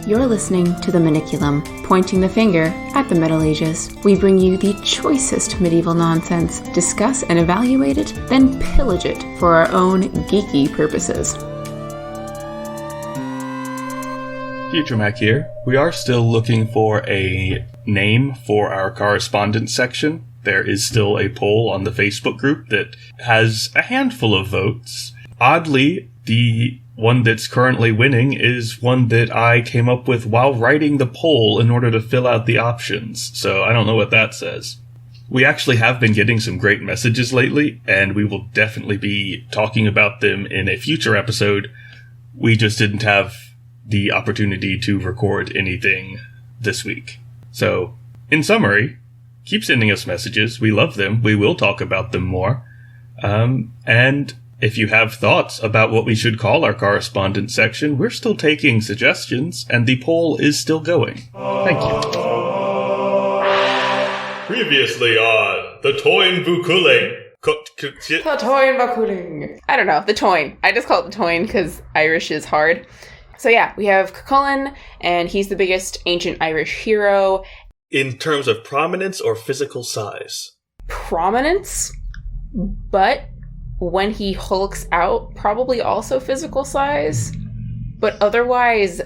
You're listening to the Maniculum, pointing the finger at the Middle Ages. We bring you the choicest medieval nonsense, discuss and evaluate it, then pillage it for our own geeky purposes. Future Mac here. We are still looking for a name for our correspondence section. There is still a poll on the Facebook group that has a handful of votes. Oddly, the one that's currently winning is one that I came up with while writing the poll in order to fill out the options, so I don't know what that says. We actually have been getting some great messages lately, and we will definitely be talking about them in a future episode. We just didn't have the opportunity to record anything this week. So, in summary, keep sending us messages. We love them. We will talk about them more. And if you have thoughts about what we should call our correspondence section, we're still taking suggestions, and the poll is still going. Thank you. Previously on The Toyn Vukuling. The Toyn Vukuling. I don't know, the Toyn. I just call it the Toyn because Irish is hard. So yeah, we have Cuchulainn, and he's the biggest ancient Irish hero. In terms of prominence or physical size? Prominence, but when he hulks out, probably also physical size. But otherwise,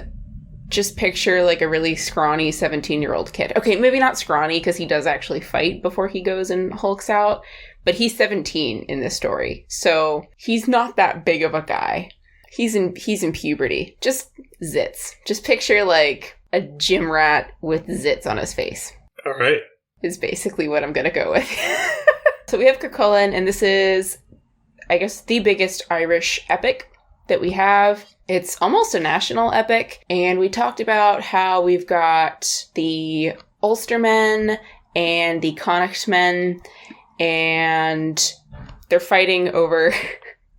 just picture like a really scrawny 17-year-old kid. Okay, maybe not scrawny because he does actually fight before he goes and hulks out, but he's 17 in this story, so he's not that big of a guy. He's in puberty. Just zits. Just picture like a gym rat with zits on his face. All right. Is basically what I'm gonna go with. So we have Cuchulainn, and this is, I guess, the biggest Irish epic that we have. It's almost a national epic, and we talked about how we've got the Ulstermen and the Connachtmen, and they're fighting over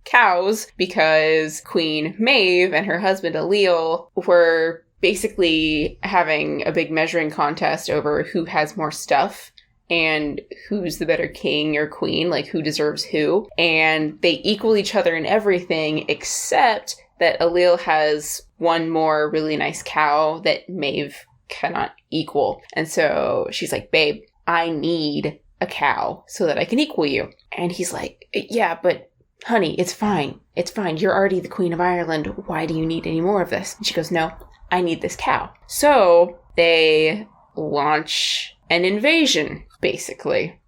cows because Queen Maeve and her husband Ailill were basically having a big measuring contest over who has more stuff and who's the better king or queen, like who deserves who. And they equal each other in everything except that Ailill has one more really nice cow that Maeve cannot equal. And so she's like, babe, I need a cow so that I can equal you. And he's like, yeah, but honey, it's fine. It's fine. You're already the Queen of Ireland. Why do you need any more of this? And she goes, no, I need this cow. So they launch an invasion, basically,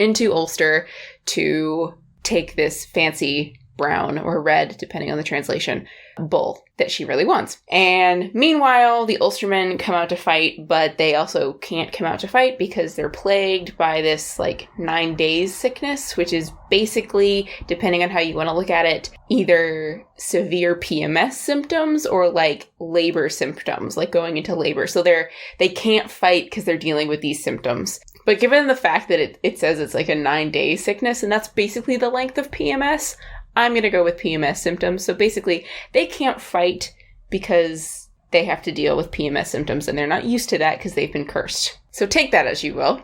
into Ulster to take this fancy brown or red, depending on the translation, bull that she really wants. And meanwhile, the Ulstermen come out to fight, but they also can't come out to fight because they're plagued by this, 9 days sickness, which is basically, depending on how you want to look at it, either severe PMS symptoms or, labor symptoms, going into labor. So they can't fight because they're dealing with these symptoms. But given the fact that it says it's a 9-day sickness, and that's basically the length of PMS, I'm going to go with PMS symptoms. So basically, they can't fight because they have to deal with PMS symptoms, and they're not used to that because they've been cursed. So take that as you will.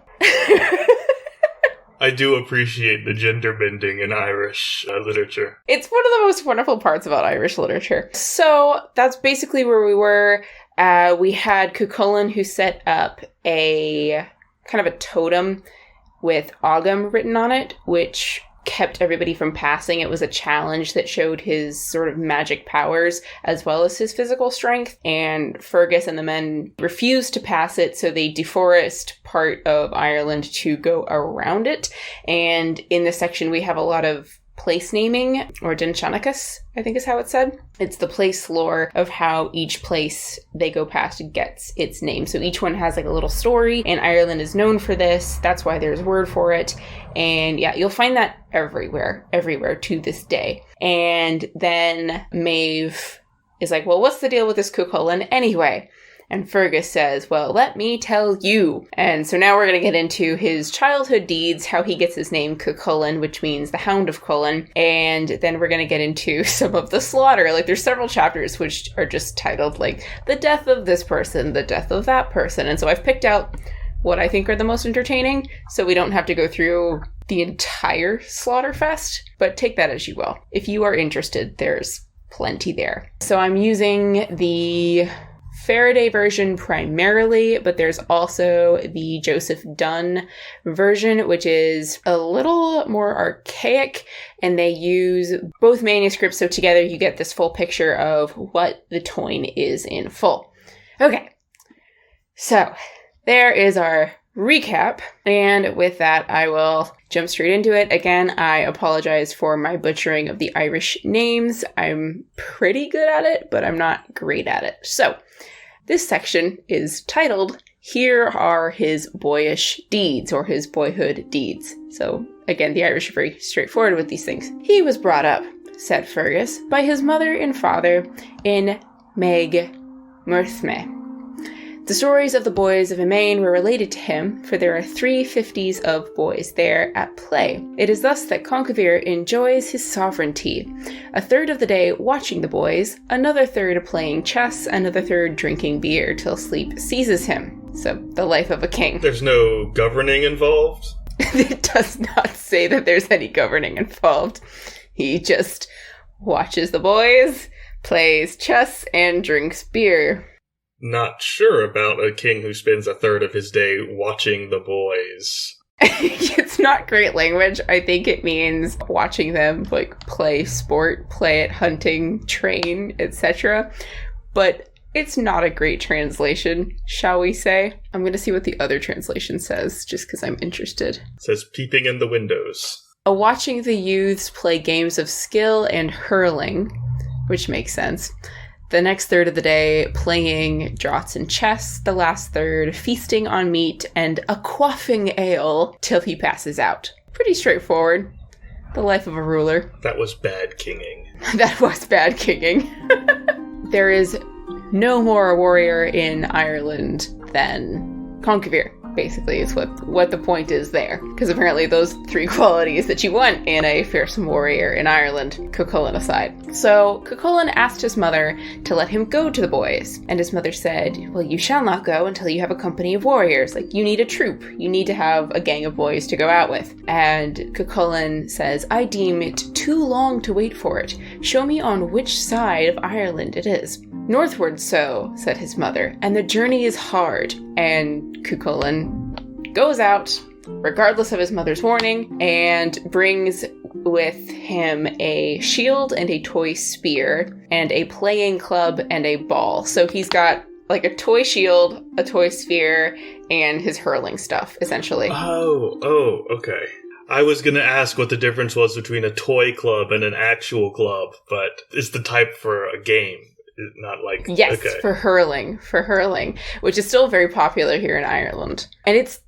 I do appreciate the gender bending in Irish literature. It's one of the most wonderful parts about Irish literature. So that's basically where we were. We had Cuchulainn, who set up a kind of a totem with Ogham written on it, which kept everybody from passing. It was a challenge that showed his sort of magic powers as well as his physical strength, and Fergus and the men refused to pass it, so they deforest part of Ireland to go around it. And in this section we have a lot of place naming, or Dinchanicus, I think is how it's said. It's the place lore of how each place they go past gets its name. So each one has a little story, and Ireland is known for this. That's why there's word for it. And yeah, you'll find that everywhere to this day. And then Maeve is like, well, what's the deal with this Cuchulainn anyway? And Fergus says, well, let me tell you. And so now we're going to get into his childhood deeds, how he gets his name Cuchulainn, which means the Hound of Cullen. And then we're going to get into some of the slaughter. There's several chapters which are just titled, the death of this person, the death of that person. And so I've picked out what I think are the most entertaining, so we don't have to go through the entire Slaughterfest, but take that as you will. If you are interested, there's plenty there. So I'm using the Faraday version primarily, but there's also the Joseph Dunn version, which is a little more archaic, and they use both manuscripts, so together you get this full picture of what the Toyne is in full. Okay, so there is our recap, and with that I will jump straight into it. Again, I apologize for my butchering of the Irish names. I'm pretty good at it, but I'm not great at it. So, this section is titled, Here Are His Boyish Deeds, or His Boyhood Deeds. So, again, the Irish are very straightforward with these things. He was brought up, said Fergus, by his mother and father in Meg Murthme. The stories of the boys of Emain were related to him, for there are 350s of boys there at play. It is thus that Conquevere enjoys his sovereignty. A third of the day watching the boys, another third playing chess, another third drinking beer till sleep seizes him. So, the life of a king. There's no governing involved? It does not say that there's any governing involved. He just watches the boys, plays chess, and drinks beer. Not sure about a king who spends a third of his day watching the boys. It's not great language. I think it means watching them play sport, play at hunting, train, etc. But it's not a great translation, shall we say. I'm going to see what the other translation says, just because I'm interested. It says peeping in the windows. Watching the youths play games of skill and hurling, which makes sense. The next third of the day, playing draughts and chess. The last third, feasting on meat and a quaffing ale till he passes out. Pretty straightforward. The life of a ruler. That was bad kinging. That was bad kinging. There is no more a warrior in Ireland than Conquevere, basically, is what the point is there. Because apparently those three qualities that you want in a fearsome warrior in Ireland, Cuchulainn aside. So Cuchulainn asked his mother to let him go to the boys, and his mother said, well, you shall not go until you have a company of warriors. You need a troop. You need to have a gang of boys to go out with. And Cuchulainn says, I deem it too long to wait for it. Show me on which side of Ireland it is. Northward so, said his mother, and the journey is hard. And Cuchulainn goes out, regardless of his mother's warning, and brings with him a shield and a toy spear, and a playing club and a ball. So he's got a toy shield, a toy spear, and his hurling stuff, essentially. Oh, okay. I was going to ask what the difference was between a toy club and an actual club, but it's the type for a game. Not yes, okay. for hurling, which is still very popular here in Ireland. And it's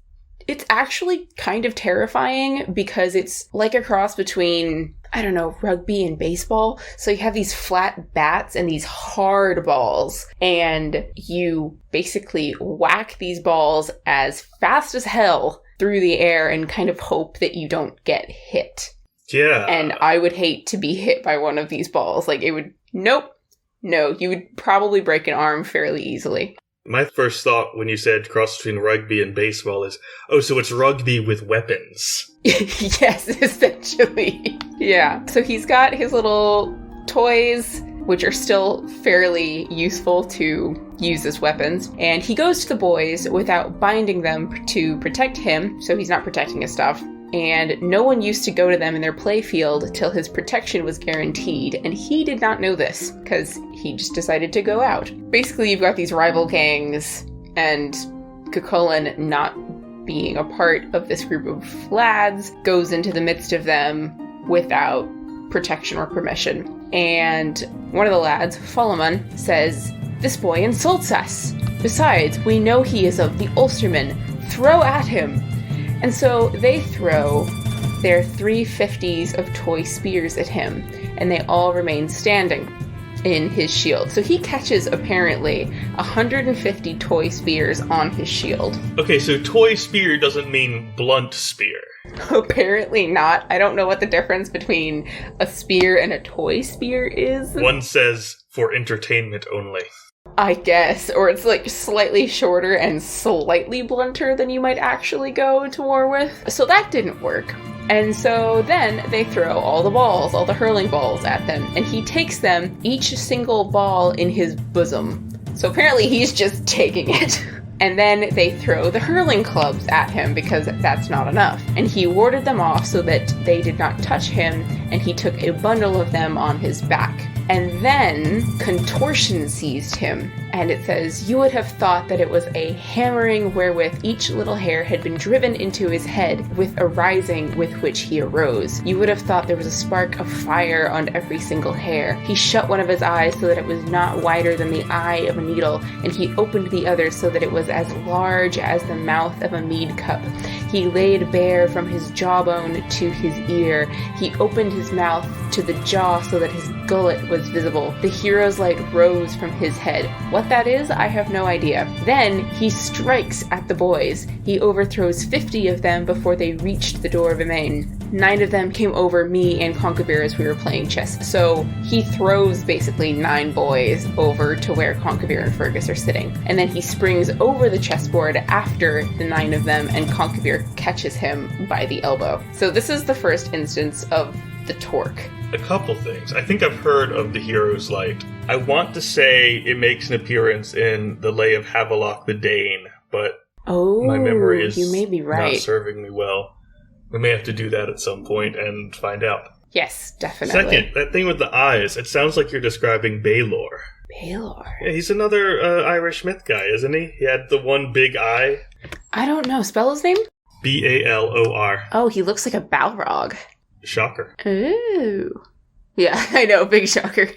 actually kind of terrifying because it's like a cross between, I don't know, rugby and baseball. So you have these flat bats and these hard balls, and you basically whack these balls as fast as hell through the air and kind of hope that you don't get hit. Yeah. And I would hate to be hit by one of these balls. No, you would probably break an arm fairly easily. My first thought when you said cross between rugby and baseball is, so it's rugby with weapons. Yes, essentially. Yeah. So he's got his little toys, which are still fairly useful to use as weapons. And he goes to the boys without binding them to protect him, so he's not protecting his stuff. And no one used to go to them in their playfield till his protection was guaranteed, and he did not know this, because he just decided to go out. Basically, you've got these rival gangs, and Cuchulainn, not being a part of this group of lads, goes into the midst of them without protection or permission. And one of the lads, Folloman, says, "This boy insults us. Besides, we know he is of the Ulstermen. Throw at him." And so they throw their 350s of toy spears at him, and they all remain standing in his shield. So he catches, apparently, 150 toy spears on his shield. Okay, so toy spear doesn't mean blunt spear. Apparently not. I don't know what the difference between a spear and a toy spear is. One says, for entertainment only. I guess, or it's slightly shorter and slightly blunter than you might actually go to war with. So that didn't work. And so then they throw all the balls, all the hurling balls at them, and he takes them, each single ball in his bosom. So apparently he's just taking it. And then they throw the hurling clubs at him because that's not enough. And he warded them off so that they did not touch him, and he took a bundle of them on his back. And then contortion seized him, and it says, "You would have thought that it was a hammering wherewith each little hair had been driven into his head, with a rising with which he arose. You would have thought there was a spark of fire on every single hair. He shut one of his eyes so that it was not wider than the eye of a needle, and he opened the other so that it was as large as the mouth of a mead cup. He laid bare from his jawbone to his ear. He opened his mouth to the jaw so that his gullet was visible. The hero's light rose from his head. What that is, I have no idea. Then he strikes at the boys. He overthrows 50 of them before they reached the door of Emain. 9 of them came over me and Conquevere as we were playing chess. So he throws basically 9 boys over to where Conquevere and Fergus are sitting. And then he springs over the chessboard after the 9 of them, and Conquevere catches him by the elbow. So this is the first instance of the torque. A couple things. I think I've heard of the Hero's Light. I want to say it makes an appearance in the Lay of Havelock the Dane, but my memory is you may be right. not serving me well. We may have to do that at some point and find out. Yes, definitely. Second, that thing with the eyes, it sounds like you're describing Baelor. Baelor? Yeah, he's another Irish myth guy, isn't he? He had the one big eye. I don't know. Spell his name? Balor. Oh, he looks like a Balrog. Shocker. Ooh. Yeah, I know. Big shocker.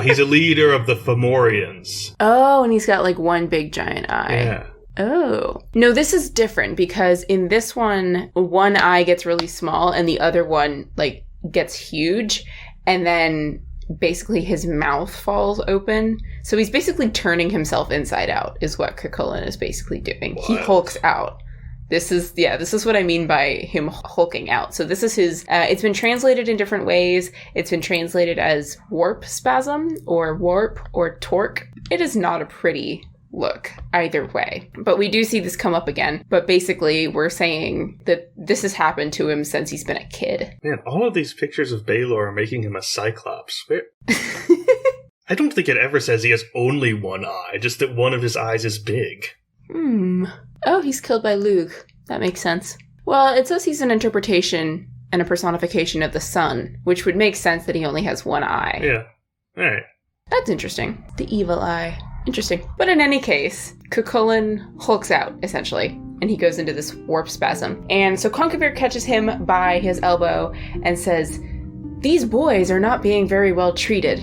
He's a leader of the Fomorians. Oh, and he's got like one big giant eye. Yeah. Oh. No, this is different because in this one eye gets really small and the other one like gets huge, and then basically his mouth falls open. So he's basically turning himself inside out is what Cuchulainn is basically doing. What? He hulks out. This is what I mean by him hulking out. So this is his, it's been translated in different ways. It's been translated as warp spasm or warp or torque. It is not a pretty look either way. But we do see this come up again. But basically we're saying that this has happened to him since he's been a kid. Man, all of these pictures of Baelor are making him a cyclops. I don't think it ever says he has only one eye, just that one of his eyes is big. Oh, he's killed by Luke. That makes sense. Well, it says he's an interpretation and a personification of the sun, which would make sense that he only has one eye. Yeah. Alright. That's interesting. The evil eye. Interesting. But in any case, Cuchulainn hulks out, essentially, and he goes into this warp spasm. And so Conquevere catches him by his elbow and says, "These boys are not being very well treated,"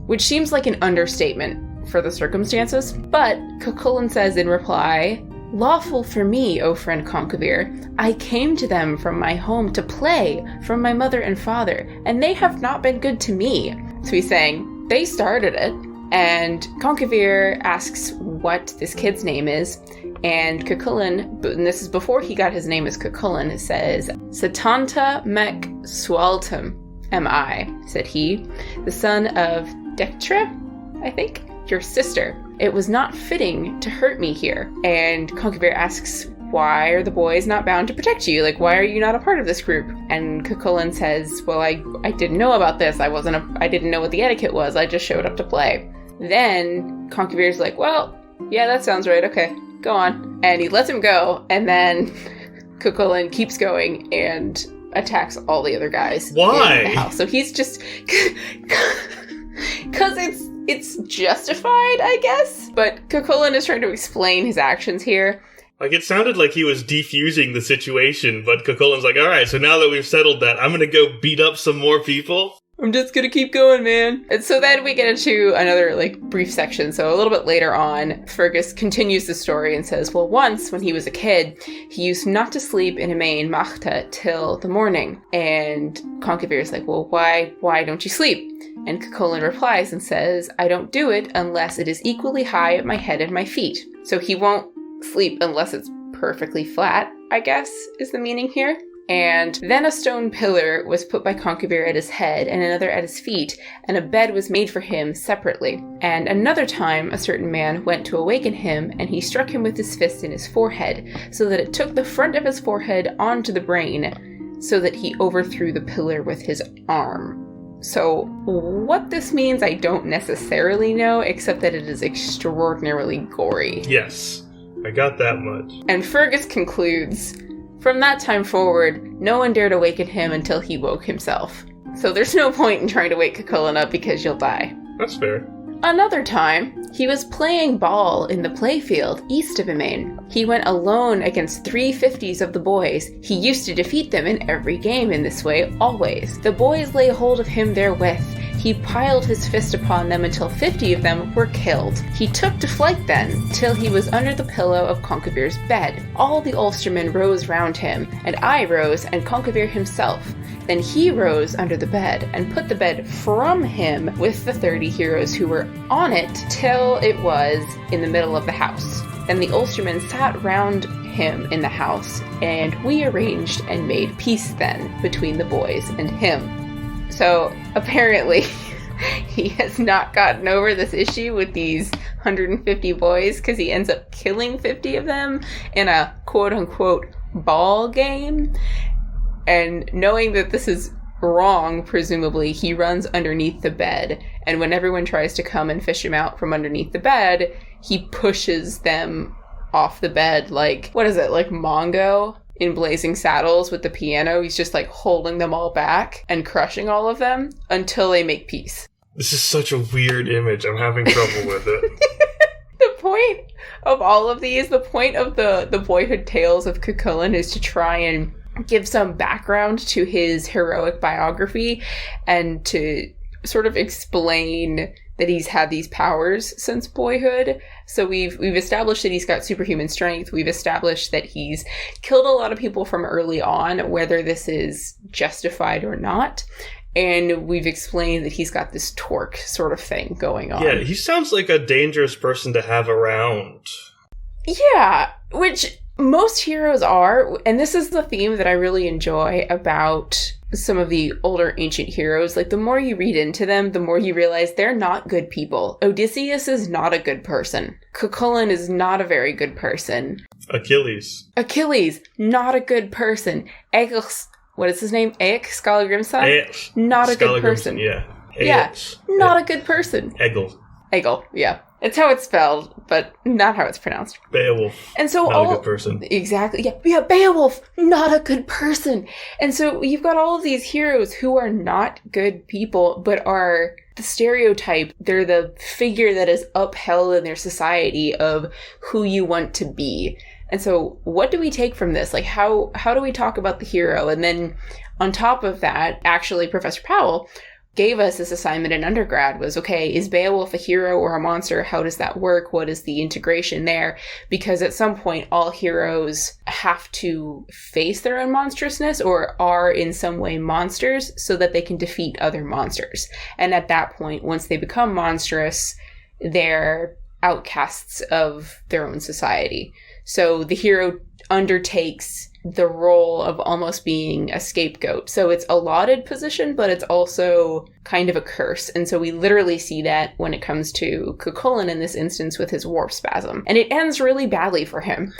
which seems like an understatement for the circumstances. But Cuchulainn says in reply, "Lawful for me, O friend Conquevere. I came to them from my home to play, from my mother and father, and they have not been good to me." So he's saying, they started it. And Conquevere asks what this kid's name is, and Cuchulainn, and this is before he got his name as Cuchulainn, says, "Satanta Mec Sualtum am I," said he, "the son of Dectra, I think, your sister. It was not fitting to hurt me here." And Conquevere asks, "Why are the boys not bound to protect you? Like, why are you not a part of this group?" And Cuchulainn says, "Well, I didn't know about this. I didn't know what the etiquette was. I just showed up to play." Then Conquevere's like, "Well, yeah, that sounds right. Okay, go on." And he lets him go, and then Cuchulainn keeps going and attacks all the other guys Why? in the house. So he's just... Because it's justified, I guess. But Cuchulainn is trying to explain his actions here. Like, it sounded like he was defusing the situation, but Cuchulainn's like, alright, so now that we've settled that, I'm gonna go beat up some more people? I'm just gonna keep going, man. And so then we get into another, brief section. So a little bit later on, Fergus continues the story and says, well, once, when he was a kid, he used not to sleep in Emain Machta till the morning. And Conquevere's like, well, why don't you sleep? And Cuchulainn replies and says, I don't do it unless it is equally high at my head and my feet. So he won't sleep unless it's perfectly flat, I guess, is the meaning here. And then a stone pillar was put by Conquevere at his head and another at his feet, and a bed was made for him separately. And another time a certain man went to awaken him, and he struck him with his fist in his forehead, so that it took the front of his forehead onto the brain, so that he overthrew the pillar with his arm. So what this means, I don't necessarily know, except that it is extraordinarily gory. Yes, I got that much. And Fergus concludes, from that time forward, no one dared awaken him until he woke himself. So there's no point in trying to wake Cuchulainn up because you'll die. That's fair. Another time, he was playing ball in the playfield east of Emain. He went alone against 350s of the boys. He used to defeat them in every game in this way, always. The boys lay hold of him therewith. He piled his fist upon them until 50 of them were killed. He took to flight then, till he was under the pillow of Conchobar's bed. All the Ulstermen rose round him, and I rose, and Conchobar himself. Then he rose under the bed, and put the bed from him with the 30 heroes who were on it, till it was in the middle of the house. Then the Ulstermen sat round him in the house, and we arranged and made peace then between the boys and him. So apparently he has not gotten over this issue with these 150 boys, because he ends up killing 50 of them in a quote-unquote ball game. And knowing that this is wrong, presumably, he runs underneath the bed. And when everyone tries to come and fish him out from underneath the bed, he pushes them off the bed like, what is it, like Mongo in Blazing Saddles with the piano? He's just like holding them all back and crushing all of them until they make peace. This is such a weird image. I'm having trouble with it. The point of all of these, the point of the boyhood tales of Cuchulainn is to try and give some background to his heroic biography and to sort of explain that he's had these powers since boyhood. So we've established that he's got superhuman strength. We've established that he's killed a lot of people from early on, whether this is justified or not. And we've explained that he's got this torque sort of thing going on. Yeah, he sounds like a dangerous person to have around. Yeah, which most heroes are, and this is the theme that I really enjoy about some of the older ancient heroes. Like, the more you read into them, the more you realize they're not good people. Odysseus is not a good person. Cuchulainn is not a very good person. Achilles, not a good person. What is his name? Eik Skallagrimson? Not a good person. Yeah. Not a good person. Egil, yeah. It's how it's spelled, but not how it's pronounced. Beowulf, and so not a good person. Exactly, yeah, Beowulf, not a good person. And so you've got all of these heroes who are not good people, but are the stereotype. They're the figure that is upheld in their society of who you want to be. And so what do we take from this? Like, how do we talk about the hero? And then on top of that, actually, Professor Powell gave us this assignment in undergrad was, okay, is Beowulf a hero or a monster? How does that work? What is the integration there? Because at some point, all heroes have to face their own monstrousness or are in some way monsters so that they can defeat other monsters. And at that point, once they become monstrous, they're outcasts of their own society. So the hero undertakes the role of almost being a scapegoat. So it's a lauded position, but it's also kind of a curse. And so we literally see that when it comes to Cuchulainn in this instance with his warp spasm. And it ends really badly for him.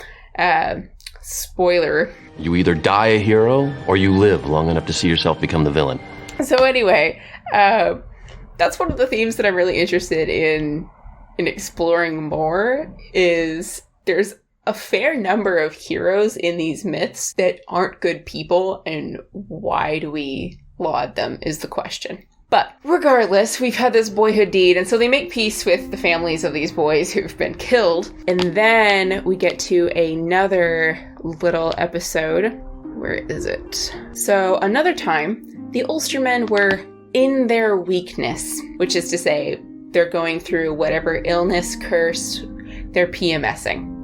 Spoiler. You either die a hero or you live long enough to see yourself become the villain. So anyway, that's one of the themes that I'm really interested in exploring more, is there's a fair number of heroes in these myths that aren't good people, and why do we laud them is the question. But regardless, we've had this boyhood deed, and so they make peace with the families of these boys who've been killed. And then we get to another little episode. Where is it? So another time, the Ulstermen were in their weakness, which is to say, they're going through whatever illness, curse, they're PMSing.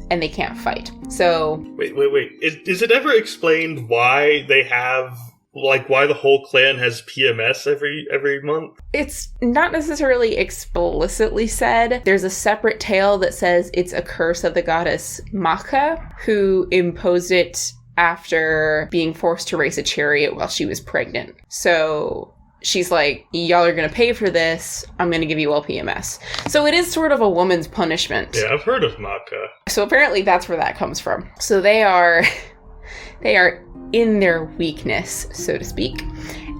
And they can't fight. So wait. Is it ever explained why they have, like, why the whole clan has PMS every month? It's not necessarily explicitly said. There's a separate tale that says it's a curse of the goddess Macha, who imposed it after being forced to race a chariot while she was pregnant. So she's like, y'all are going to pay for this. I'm going to give you all PMS. So it is sort of a woman's punishment. Yeah, I've heard of Macha. So apparently that's where that comes from. So they are in their weakness, so to speak.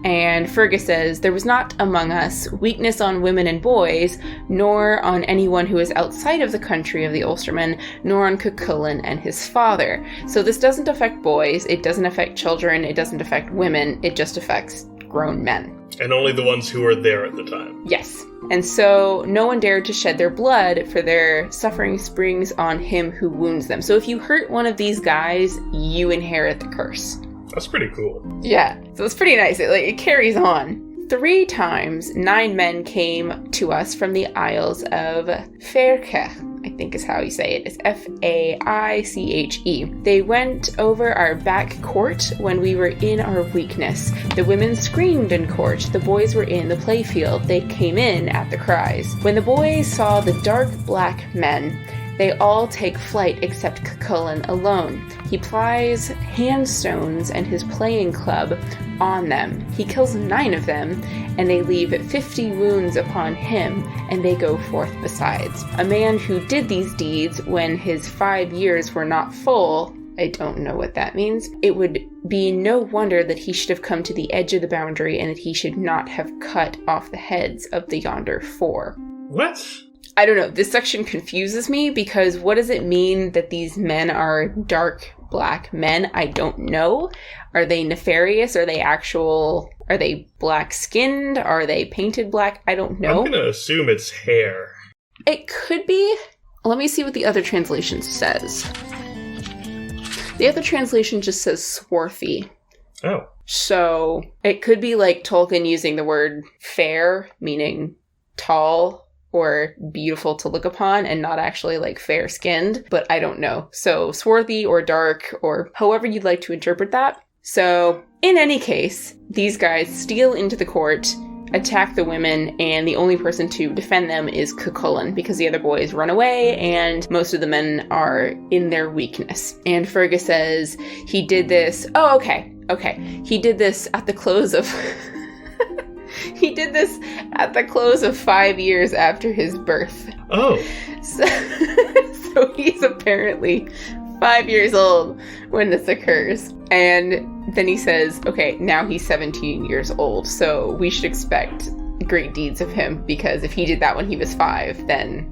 And Fergus says, there was not among us weakness on women and boys, nor on anyone who is outside of the country of the Ulstermen, nor on Cuchulainn and his father. So this doesn't affect boys, it doesn't affect children, it doesn't affect women, it just affects grown men. And only the ones who were there at the time. Yes. And so no one dared to shed their blood, for their suffering springs on him who wounds them. So if you hurt one of these guys, you inherit the curse. That's pretty cool. Yeah. So it's pretty nice. It carries on. 3 times 9 men came to us from the Isles of Fairche, I think is how you say it. It's Faiche. They went over our back court when we were in our weakness. The women screamed in court. The boys were in the playfield. They came in at the cries. When the boys saw the dark black men, they all take flight except Cuchulainn alone. He plies handstones and his playing club on them. He kills 9 of them, and they leave 50 wounds upon him, and they go forth besides. A man who did these deeds when his 5 years were not full, I don't know what that means, it would be no wonder that he should have come to the edge of the boundary, and that he should not have cut off the heads of the yonder 4. What? I don't know. This section confuses me because what does it mean that these men are dark black men? I don't know. Are they nefarious? Are they black skinned? Are they painted black? I don't know. I'm going to assume it's hair. It could be. Let me see what the other translation says. The other translation just says swarthy. Oh. So it could be like Tolkien using the word fair, meaning tall or beautiful to look upon, and not actually like fair-skinned, but I don't know. So swarthy or dark, or however you'd like to interpret that. So in any case, these guys steal into the court, attack the women, and the only person to defend them is Cuchulainn, because the other boys run away, and most of the men are in their weakness. And Fergus says he did this... Oh, okay. He did this at the close of... He did this at the close of 5 years after his birth. Oh. So he's apparently 5 years old when this occurs. And then he says, okay, now he's 17 years old, so we should expect great deeds of him, because if he did that when he was 5, then,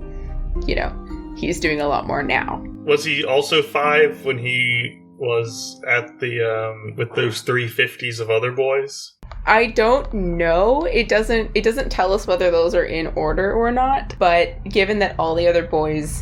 he's doing a lot more now. Was he also 5 when he was at the, with those 350s of other boys? I don't know. It doesn't tell us whether those are in order or not, but given that all the other boys,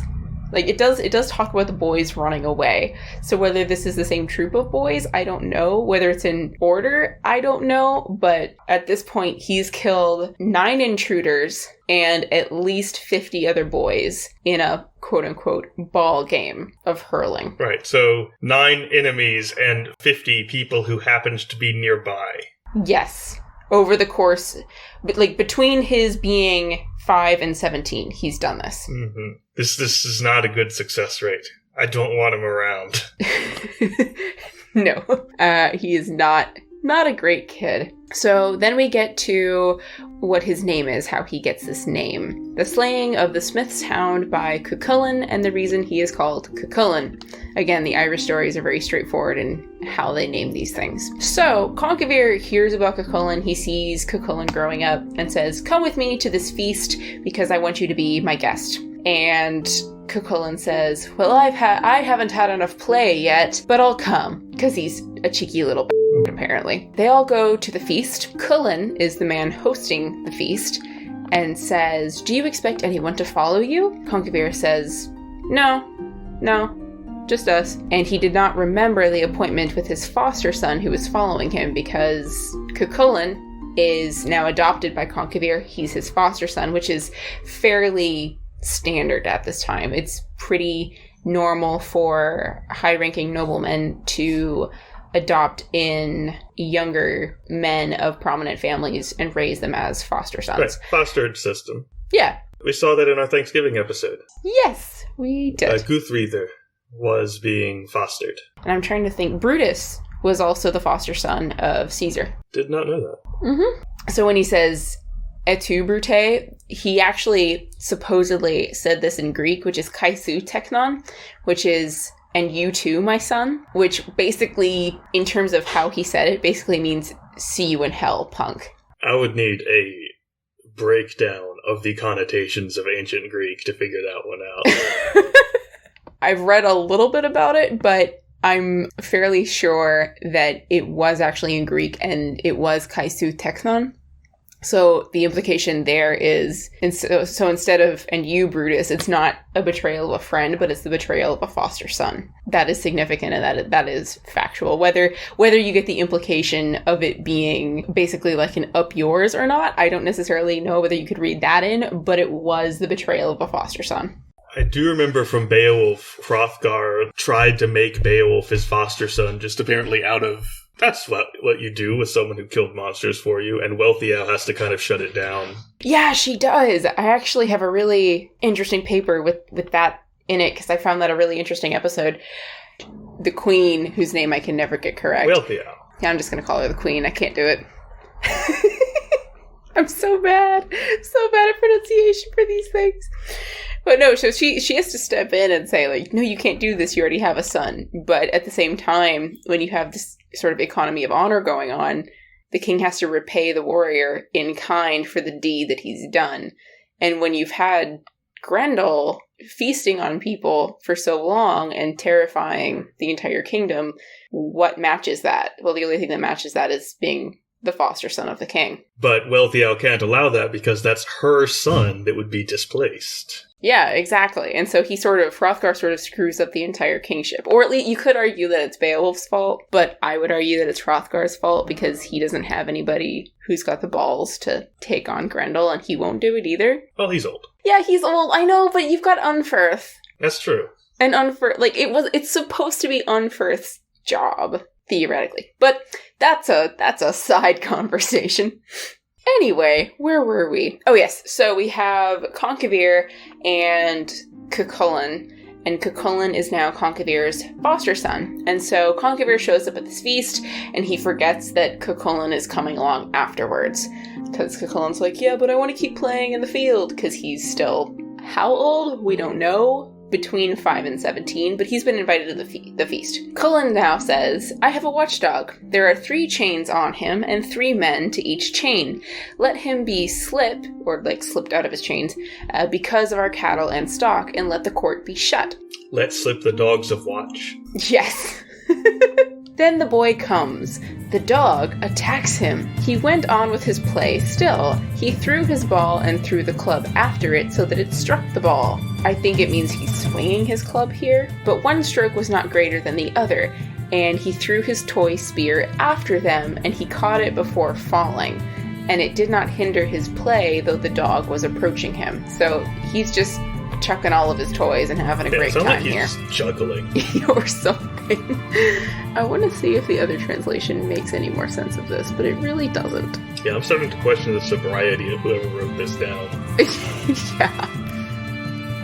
it does talk about the boys running away. So whether this is the same troop of boys, I don't know. Whether it's in order, I don't know. But at this point, he's killed 9 intruders and at least 50 other boys in a quote-unquote ball game of hurling. Right, so 9 enemies and 50 people who happened to be nearby. Yes. Over the course, between his being 5 and 17, he's done this. Mm-hmm. This is not a good success rate. I don't want him around. No. He is not a great kid. So then we get to what his name is, how he gets this name. The slaying of the Smith's Hound by Cuchulainn, and the reason he is called Cuchulainn. Again, the Irish stories are very straightforward in how they name these things. So, Conchobar hears about Cuchulainn, he sees Cuchulainn growing up, and says, come with me to this feast, because I want you to be my guest. And Cuchulainn says, well, I haven't had enough play yet, but I'll come, because he's a cheeky little apparently. They all go to the feast. Cuchulainn is the man hosting the feast and says, do you expect anyone to follow you? Conchobar says, no, just us. And he did not remember the appointment with his foster son who was following him, because Cuchulainn is now adopted by Conchobar. He's his foster son, which is fairly standard at this time. It's pretty normal for high-ranking noblemen to adopt in younger men of prominent families and raise them as foster sons. Right, fostered system. Yeah. We saw that in our Thanksgiving episode. Yes, we did. Guthrither was being fostered. And I'm trying to think, Brutus was also the foster son of Caesar. Did not know that. Mm-hmm. So when he says, et tu, Brute, he actually supposedly said this in Greek, which is kai su teknon, which is, and you too, my son, which basically, in terms of how he said it, basically means see you in hell, punk. I would need a breakdown of the connotations of ancient Greek to figure that one out. I've read a little bit about it, but I'm fairly sure that it was actually in Greek and it was kaisu teknon. So the implication there is, so instead of, and you, Brutus, it's not a betrayal of a friend, but it's the betrayal of a foster son. That is significant and that is factual. Whether you get the implication of it being basically like an up yours or not, I don't necessarily know whether you could read that in, but it was the betrayal of a foster son. I do remember from Beowulf, Hrothgar tried to make Beowulf his foster son, just apparently out of... That's what you do with someone who killed monsters for you, and Wealthiel has to kind of shut it down. Yeah, she does. I actually have a really interesting paper with that in it, because I found that a really interesting episode. The queen, whose name I can never get correct. Wealthiel. Yeah, I'm just going to call her the queen. I can't do it. I'm so bad at pronunciation for these things. But no, so she has to step in and say, like, no, you can't do this. You already have a son. But at the same time, when you have this sort of economy of honor going on, the king has to repay the warrior in kind for the deed that he's done. And when you've had Grendel feasting on people for so long and terrifying the entire kingdom, what matches that? Well, the only thing that matches that is being the foster son of the king. But Wealthiel can't allow that because that's her son that would be displaced. Yeah, exactly. And so Hrothgar sort of screws up the entire kingship. Or at least you could argue that it's Beowulf's fault, but I would argue that it's Hrothgar's fault because he doesn't have anybody who's got the balls to take on Grendel, and he won't do it either. Well, he's old. Yeah, he's old, I know, but you've got Unferth. That's true. And Unferth, like, it's supposed to be Unferth's job, theoretically. But that's a side conversation. Anyway, where were we? Oh yes, so we have Conquevere and Cuchulainn, and Cuchulainn is now Conquevere's foster son. And so Conquevere shows up at this feast, and he forgets that Cuchulainn is coming along afterwards. Because Cuchulainn's like, yeah, but I want to keep playing in the field, because he's still, how old? We don't know. Between 5 and 17, but he's been invited to the feast. Cullen now says, I have a watchdog. There are 3 chains on him, and 3 men to each chain. Let him be slipped out of his chains, because of our cattle and stock, and let the court be shut. Let slip the dogs of watch. Yes. Then the boy comes. The dog attacks him. He went on with his play still. He threw his ball and threw the club after it so that it struck the ball. I think it means he's swinging his club here, but one stroke was not greater than the other, and he threw his toy spear after them, and he caught it before falling. And it did not hinder his play, though the dog was approaching him. So he's just chucking all of his toys and having a great time here. He's just juggling. Or something. I want to see if the other translation makes any more sense of this, but it really doesn't. Yeah, I'm starting to question the sobriety of whoever wrote this down. Yeah.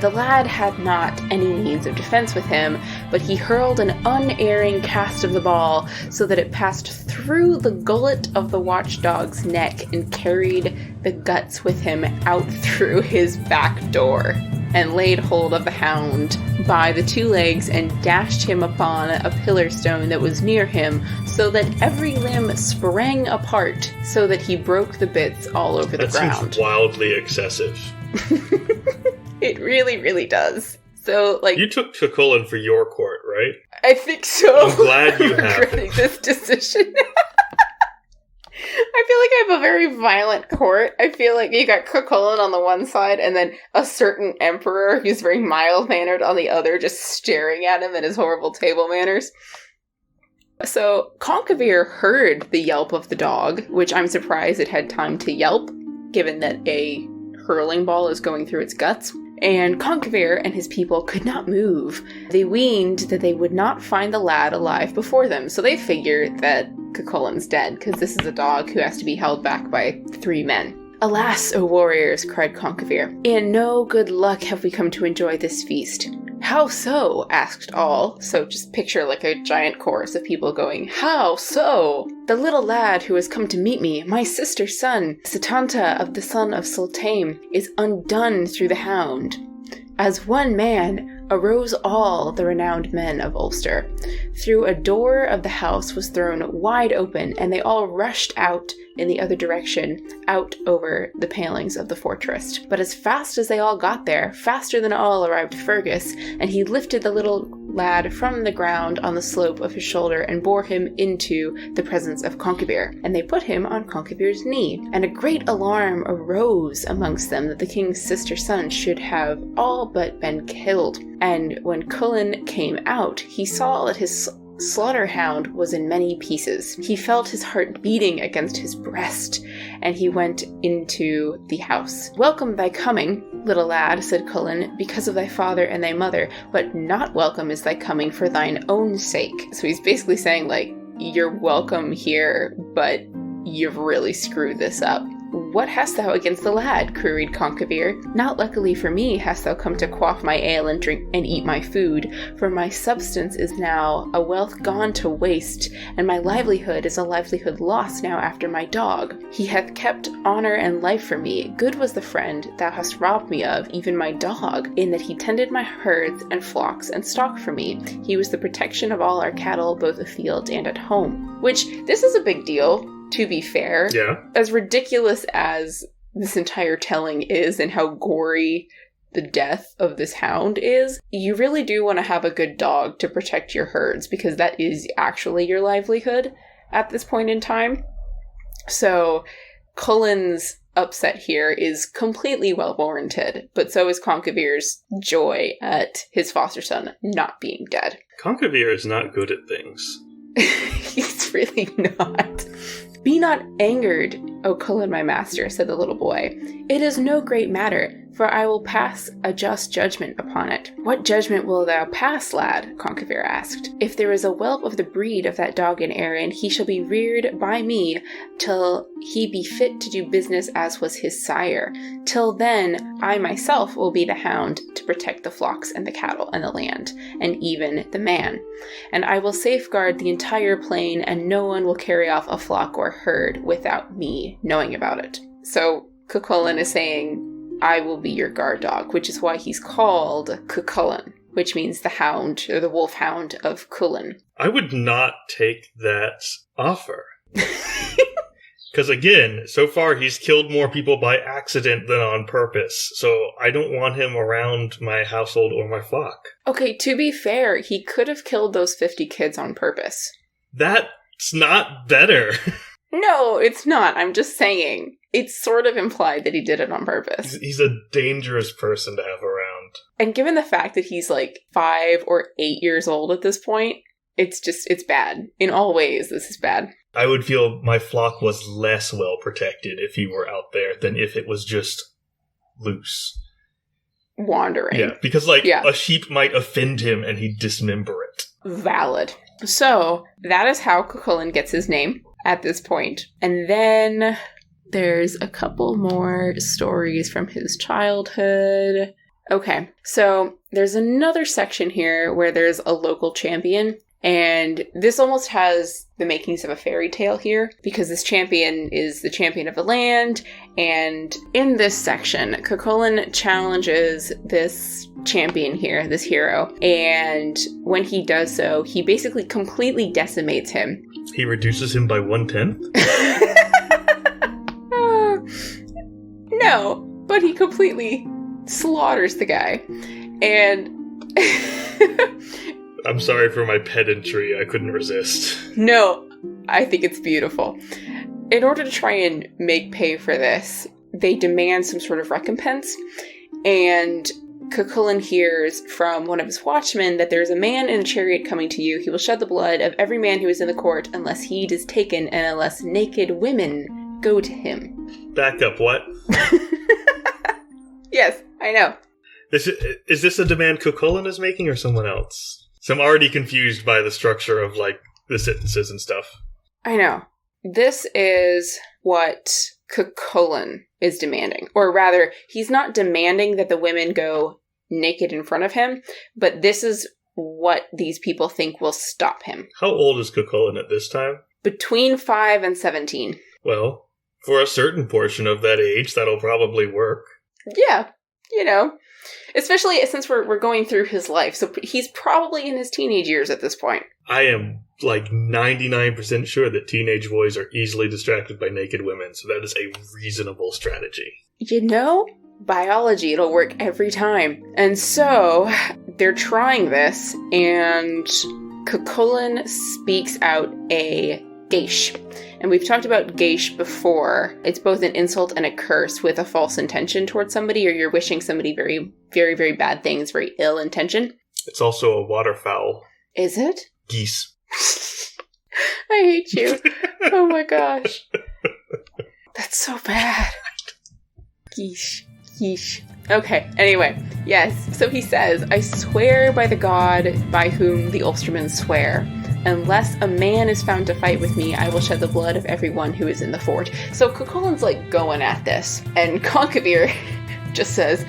The lad had not any means of defense with him, but he hurled an unerring cast of the ball so that it passed through the gullet of the watchdog's neck and carried the guts with him out through his back door, and laid hold of the hound by the 2 legs and dashed him upon a pillar stone that was near him, so that every limb sprang apart, so that he broke the bits all over the ground. That seems wildly excessive. It really, really does. So, like... You took Cuchulainn for your court, right? I think so. I'm glad you have. Regretting this decision. I feel like I have a very violent court. I feel like you got Cuchulainn on the one side, and then a certain emperor who's very mild-mannered on the other, just staring at him and his horrible table manners. So, Conquevere heard the yelp of the dog, which I'm surprised it had time to yelp, given that a hurling ball is going through its guts. And Conquevere and his people could not move. They weened that they would not find the lad alive before them, so they figured that Cuchulainn's dead, because this is a dog who has to be held back by 3 men. Alas, O warriors, cried Conquevere, in no good luck have we come to enjoy this feast. How so? Asked all. So just picture like a giant chorus of people going, how so? The little lad who has come to meet me, my sister's son, Satanta of the son of Sultame, is undone through the hound. As one man, arose all the renowned men of Ulster. Through a door of the house was thrown wide open, and they all rushed out in the other direction, out over the palings of the fortress. But as fast as they all got there, faster than all arrived Fergus, and he lifted the little lad from the ground on the slope of his shoulder and bore him into the presence of Conquebir. And they put him on Conquebir's knee, and a great alarm arose amongst them that the king's sister son should have all but been killed. And when Cullen came out, he saw that his slaughterhound was in many pieces. He felt his heart beating against his breast, and he went into the house. "Welcome thy coming, little lad," said Cullen, "because of thy father and thy mother, but not welcome is thy coming for thine own sake." So he's basically saying, like, you're welcome here, but you've really screwed this up. "What hast thou against the lad?" queried Conquebir. "Not luckily for me hast thou come to quaff my ale and drink and eat my food, for my substance is now a wealth gone to waste, and my livelihood is a livelihood lost now after my dog. He hath kept honour and life for me. Good was the friend thou hast robbed me of, even my dog, in that he tended my herds and flocks and stock for me. He was the protection of all our cattle, both afield and at home." Which, this is a big deal. To be fair, as ridiculous as this entire telling is and how gory the death of this hound is, you really do want to have a good dog to protect your herds, because that is actually your livelihood at this point in time. So Cullen's upset here is completely well warranted, but so is Conquebir's joy at his foster son not being dead. Conquebir is not good at things. He's really not. "Be not angered, O Cullen my master," said the little boy. "It is no great matter, for I will pass a just judgment upon it." "What judgment will thou pass, lad?" Conquebir asked. "If there is a whelp of the breed of that dog in Erin, he shall be reared by me till he be fit to do business as was his sire. Till then, I myself will be the hound to protect the flocks and the cattle and the land, and even the man. And I will safeguard the entire plain, and no one will carry off a flock or herd without me knowing about it." So Cuchulainn is saying, I will be your guard dog, which is why he's called Cuchulainn, which means the hound, or the wolf hound of Cullen. I would not take that offer. Because again, so far he's killed more people by accident than on purpose, so I don't want him around my household or my flock. Okay, to be fair, he could have killed those 50 kids on purpose. That's not better. No, it's not. I'm just saying. It's sort of implied that he did it on purpose. He's a dangerous person to have around. And given the fact that he's like 5 or 8 years old at this point, it's bad. In all ways, this is bad. I would feel my flock was less well protected if he were out there than if it was just loose. Wandering. Yeah, because a sheep might offend him and he'd dismember it. Valid. So, that is how Cuchulainn gets his name at this point. And then there's a couple more stories from his childhood. Okay, so there's another section here where there's a local champion. And this almost has the makings of a fairy tale here, because this champion is the champion of the land. And in this section, Cuchulainn challenges this champion here, this hero. And when he does so, he basically completely decimates him. He reduces him by 1/10? No, but he completely slaughters the guy. And... I'm sorry for my pedantry, I couldn't resist. No, I think it's beautiful. In order to try and make pay for this, they demand some sort of recompense, and Cuchulainn hears from one of his watchmen that there's a man in a chariot coming to you. He will shed the blood of every man who is in the court unless he is taken and unless naked women go to him. Back up, what? Yes, I know. Is this a demand Cuchulainn is making or someone else? So I'm already confused by the structure of, the sentences and stuff. I know. This is what Cuchulainn is demanding. Or rather, he's not demanding that the women go naked in front of him, but this is what these people think will stop him. How old is Cuchulainn at this time? Between 5 and 17. Well, for a certain portion of that age, that'll probably work. Yeah, you know, especially since we're going through his life. So he's probably in his teenage years at this point. I am like 99% sure that teenage boys are easily distracted by naked women, so that is a reasonable strategy. You know, biology, it'll work every time. And so they're trying this, and Cuchulainn speaks out a geish. And we've talked about geish before. It's both an insult and a curse with a false intention towards somebody, or you're wishing somebody very, very, very bad things, very ill intention. It's also a waterfowl. Is it? Geese. I hate you. Oh my gosh. That's so bad. Yeesh. Okay, anyway. Yes, so he says, I swear by the god by whom the Ulstermen swear. Unless a man is found to fight with me, I will shed the blood of everyone who is in the fort. So Cuchulainn's like going at this. And Conchobar just says,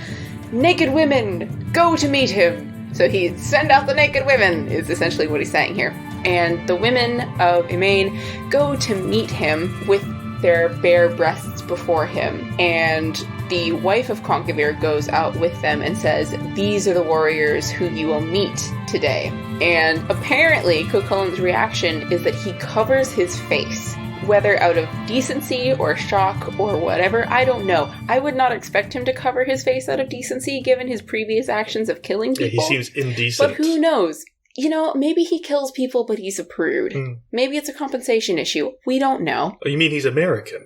naked women, go to meet him. So he send out the naked women, is essentially what he's saying here. And the women of Emain go to meet him with their bare breasts before him. And the wife of Conchobar goes out with them and says, these are the warriors who you will meet today. And apparently, Cuchulainn's reaction is that he covers his face. Whether out of decency or shock or whatever, I don't know. I would not expect him to cover his face out of decency, given his previous actions of killing people. Yeah, he seems indecent. But who knows? You know, maybe he kills people, but he's a prude. Maybe it's a compensation issue. We don't know. Oh, you mean he's American?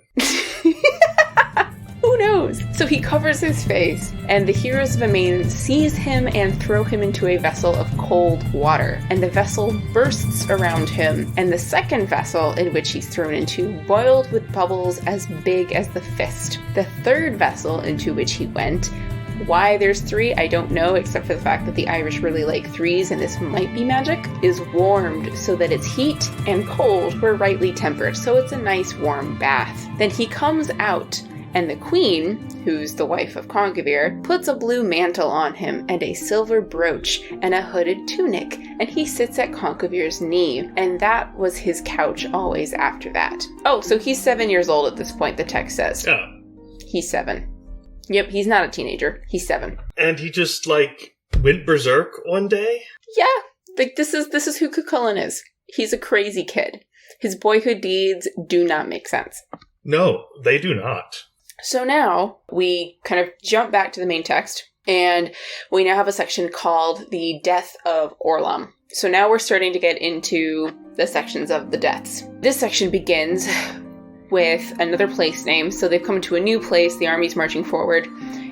Who knows? So he covers his face, and the heroes of Emain seize him and throw him into a vessel of cold water. And the vessel bursts around him, and the second vessel in which he's thrown into boiled with bubbles as big as the fist. The third vessel into which he went, why there's three, I don't know, except for the fact that the Irish really like threes, and this might be magic, is warmed so that its heat and cold were rightly tempered. So it's a nice warm bath. Then he comes out, and the queen, who's the wife of Conchobar, puts a blue mantle on him and a silver brooch and a hooded tunic, and he sits at Conchobar's knee, and that was his couch always after that. Oh, so he's 7 years old at this point, the text says. Oh. He's 7. Yep, he's not a teenager. He's 7. And he just, like, went berserk one day? Yeah, like this is who Cuchulainn is. He's a crazy kid. His boyhood deeds do not make sense. No, they do not. So now we kind of jump back to the main text, and we now have a section called The Death of Orlam. So now we're starting to get into the sections of the deaths. This section begins with another place name. So they've come to a new place, the army's marching forward,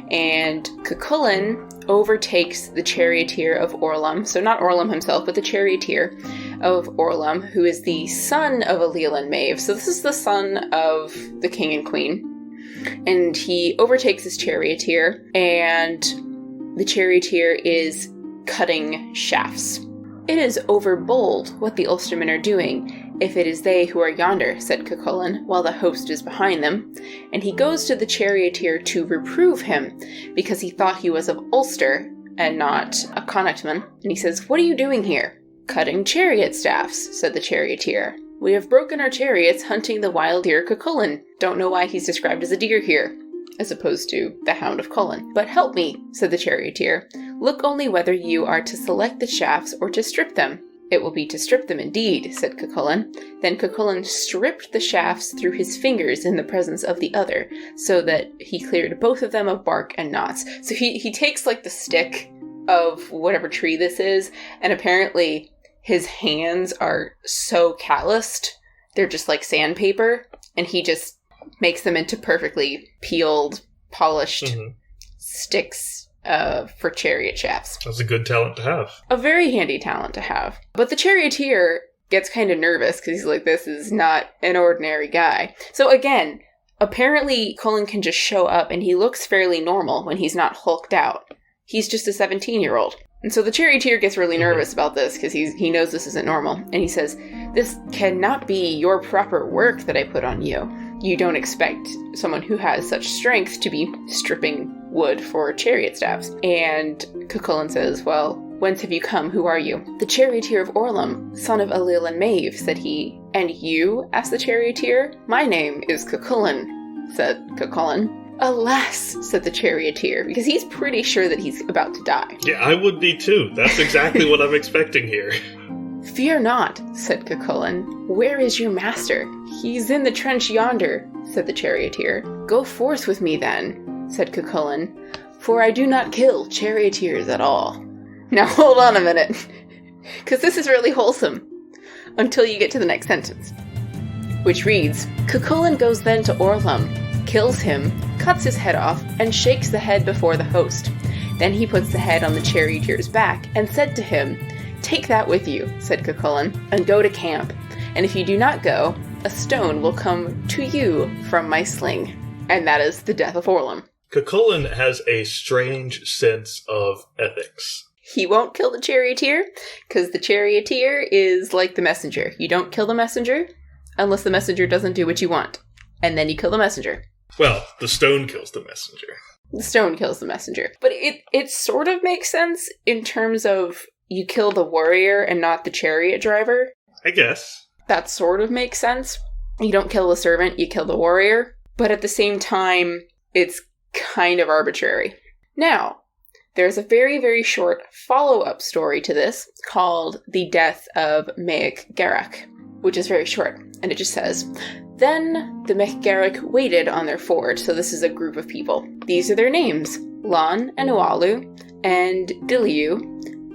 and Cuchulainn overtakes the charioteer of Orlam. So not Orlam himself, but the charioteer of Orlam, who is the son of Allil and Maeve. So this is the son of the king and queen. And he overtakes his charioteer, and the charioteer is cutting shafts. It is overbold what the Ulstermen are doing, if it is they who are yonder, said Cuchulainn, while the host is behind them. And he goes to the charioteer to reprove him, because he thought he was of Ulster, and not a Connachtman. And he says, what are you doing here? Cutting chariot staffs, said the charioteer. We have broken our chariots hunting the wild deer Cuchulainn. Don't know why he's described as a deer here, as opposed to the Hound of Cullen. But help me, said the charioteer. Look only whether you are to select the shafts or to strip them. It will be to strip them indeed, said Cuchulainn. Then Cuchulainn stripped the shafts through his fingers in the presence of the other, so that he cleared both of them of bark and knots. So he takes like the stick of whatever tree this is, and apparently his hands are so calloused, they're just like sandpaper, and he just makes them into perfectly peeled, polished sticks for chariot shafts. That's a good talent to have. A very handy talent to have. But the charioteer gets kind of nervous because he's like, this is not an ordinary guy. So again, apparently Cullen can just show up and he looks fairly normal when he's not hulked out. He's just a 17-year-old. And so the charioteer gets really nervous about this because he knows this isn't normal. And he says, this cannot be your proper work that I put on you. You don't expect someone who has such strength to be stripping wood for chariot staffs. And Cuchulainn says, well, whence have you come? Who are you? The charioteer of Orlam, son of Allil and Maeve, said he. And you? Asked the charioteer. My name is Cuchulainn, said Cuchulainn. Alas, said the charioteer, because he's pretty sure that he's about to die. Yeah, I would be too. That's exactly what I'm expecting here. Fear not, said Cucullin. Where is your master? He's in the trench yonder, said the charioteer. Go forth with me then, said Cucullin, for I do not kill charioteers at all. Now hold on a minute, because this is really wholesome, until you get to the next sentence, which reads, Cucullin goes then to Orlum, kills him, cuts his head off, and shakes the head before the host. Then he puts the head on the charioteer's back, and said to him, Take that with you, said Cucullin, and go to camp, and if you do not go, a stone will come to you from my sling. And that is the death of Orlum. Cucullin has a strange sense of ethics. He won't kill the charioteer, because the charioteer is like the messenger. You don't kill the messenger unless the messenger doesn't do what you want. And then you kill the messenger. Well, the stone kills the messenger. The stone kills the messenger. But it sort of makes sense in terms of you kill the warrior and not the chariot driver. I guess. That sort of makes sense. You don't kill the servant, you kill the warrior. But at the same time, it's kind of arbitrary. Now, there's a very, very short follow-up story to this called The Death of Mac Garach, which is very short. And it just says, Then the Mac Garach waited on their ford. So this is a group of people. These are their names. Lon and Ualu, and Diliu,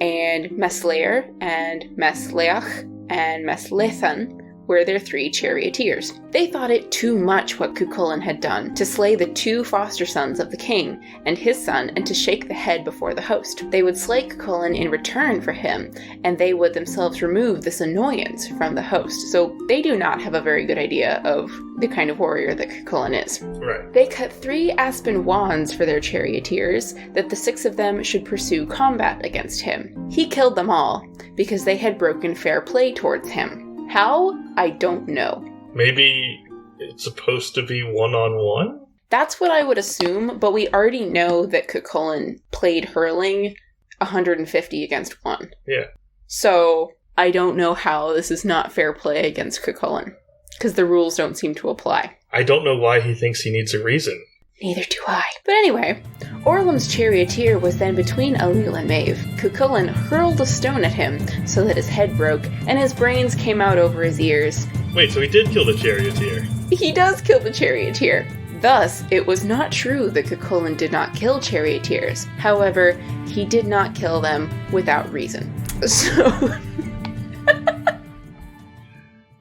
and Meslair, and Mesleach, and Meslethan were their 3 charioteers. They thought it too much what Cucullin had done, to slay the 2 foster sons of the king, and his son, and to shake the head before the host. They would slay Cucullin in return for him, and they would themselves remove this annoyance from the host. So they do not have a very good idea of the kind of warrior that Cucullin is. Right. They cut 3 aspen wands for their charioteers, that the 6 of them should pursue combat against him. He killed them all, because they had broken fair play towards him. How? I don't know. Maybe it's supposed to be one-on-one? That's what I would assume, but we already know that Cucullin played hurling 150 against 1. Yeah. So I don't know how this is not fair play against Cucullin, because the rules don't seem to apply. I don't know why he thinks he needs a reason. Neither do I. But anyway, Orlum's charioteer was then between Alil and Maeve. Cucullin hurled a stone at him, so that his head broke, and his brains came out over his ears. Wait, so he did kill the charioteer? He does kill the charioteer. Thus, it was not true that Cucullin did not kill charioteers. However, he did not kill them without reason. So...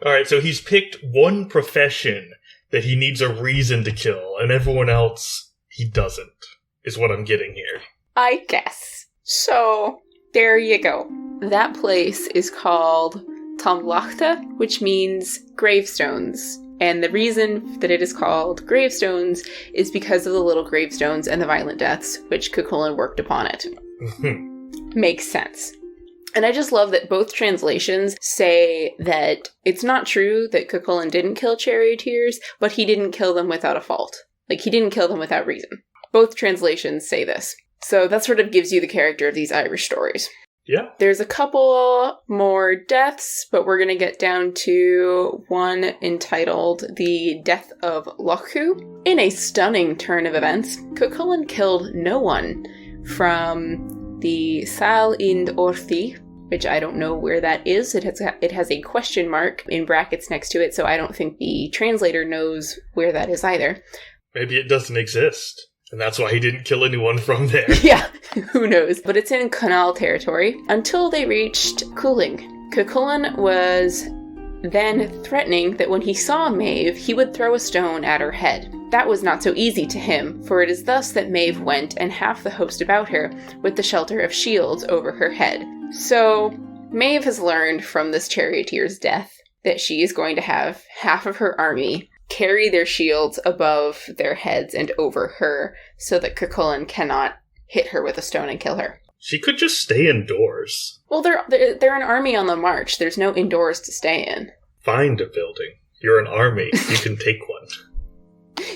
Alright, so he's picked one profession that he needs a reason to kill, and everyone else, he doesn't, is what I'm getting here. I guess. So, there you go. That place is called Tamlachta, which means gravestones. And the reason that it is called gravestones is because of the little gravestones and the violent deaths, which Cucullin worked upon it. Makes sense. And I just love that both translations say that it's not true that Cucullin didn't kill charioteers, but he didn't kill them without a fault. Like, he didn't kill them without reason. Both translations say this. So that sort of gives you the character of these Irish stories. Yeah. There's a couple more deaths, but we're going to get down to one entitled The Death of Lochu. In a stunning turn of events, Cucullin killed no one from the Sal Ind Orthi, which I don't know where that is. It has a question mark in brackets next to it, so I don't think the translator knows where that is either. Maybe it doesn't exist, and that's why he didn't kill anyone from there. Yeah, who knows? But it's in Canal territory until they reached Cooling. Cucullin was then threatening that when he saw Maeve, he would throw a stone at her head. That was not so easy to him, for it is thus that Maeve went and half the host about her, with the shelter of shields over her head. So, Maeve has learned from this charioteer's death that she is going to have half of her army carry their shields above their heads and over her, so that Cucullin cannot hit her with a stone and kill her. She could just stay indoors. Well, they're an army on the march. There's no indoors to stay in. Find a building. You're an army. You can take one.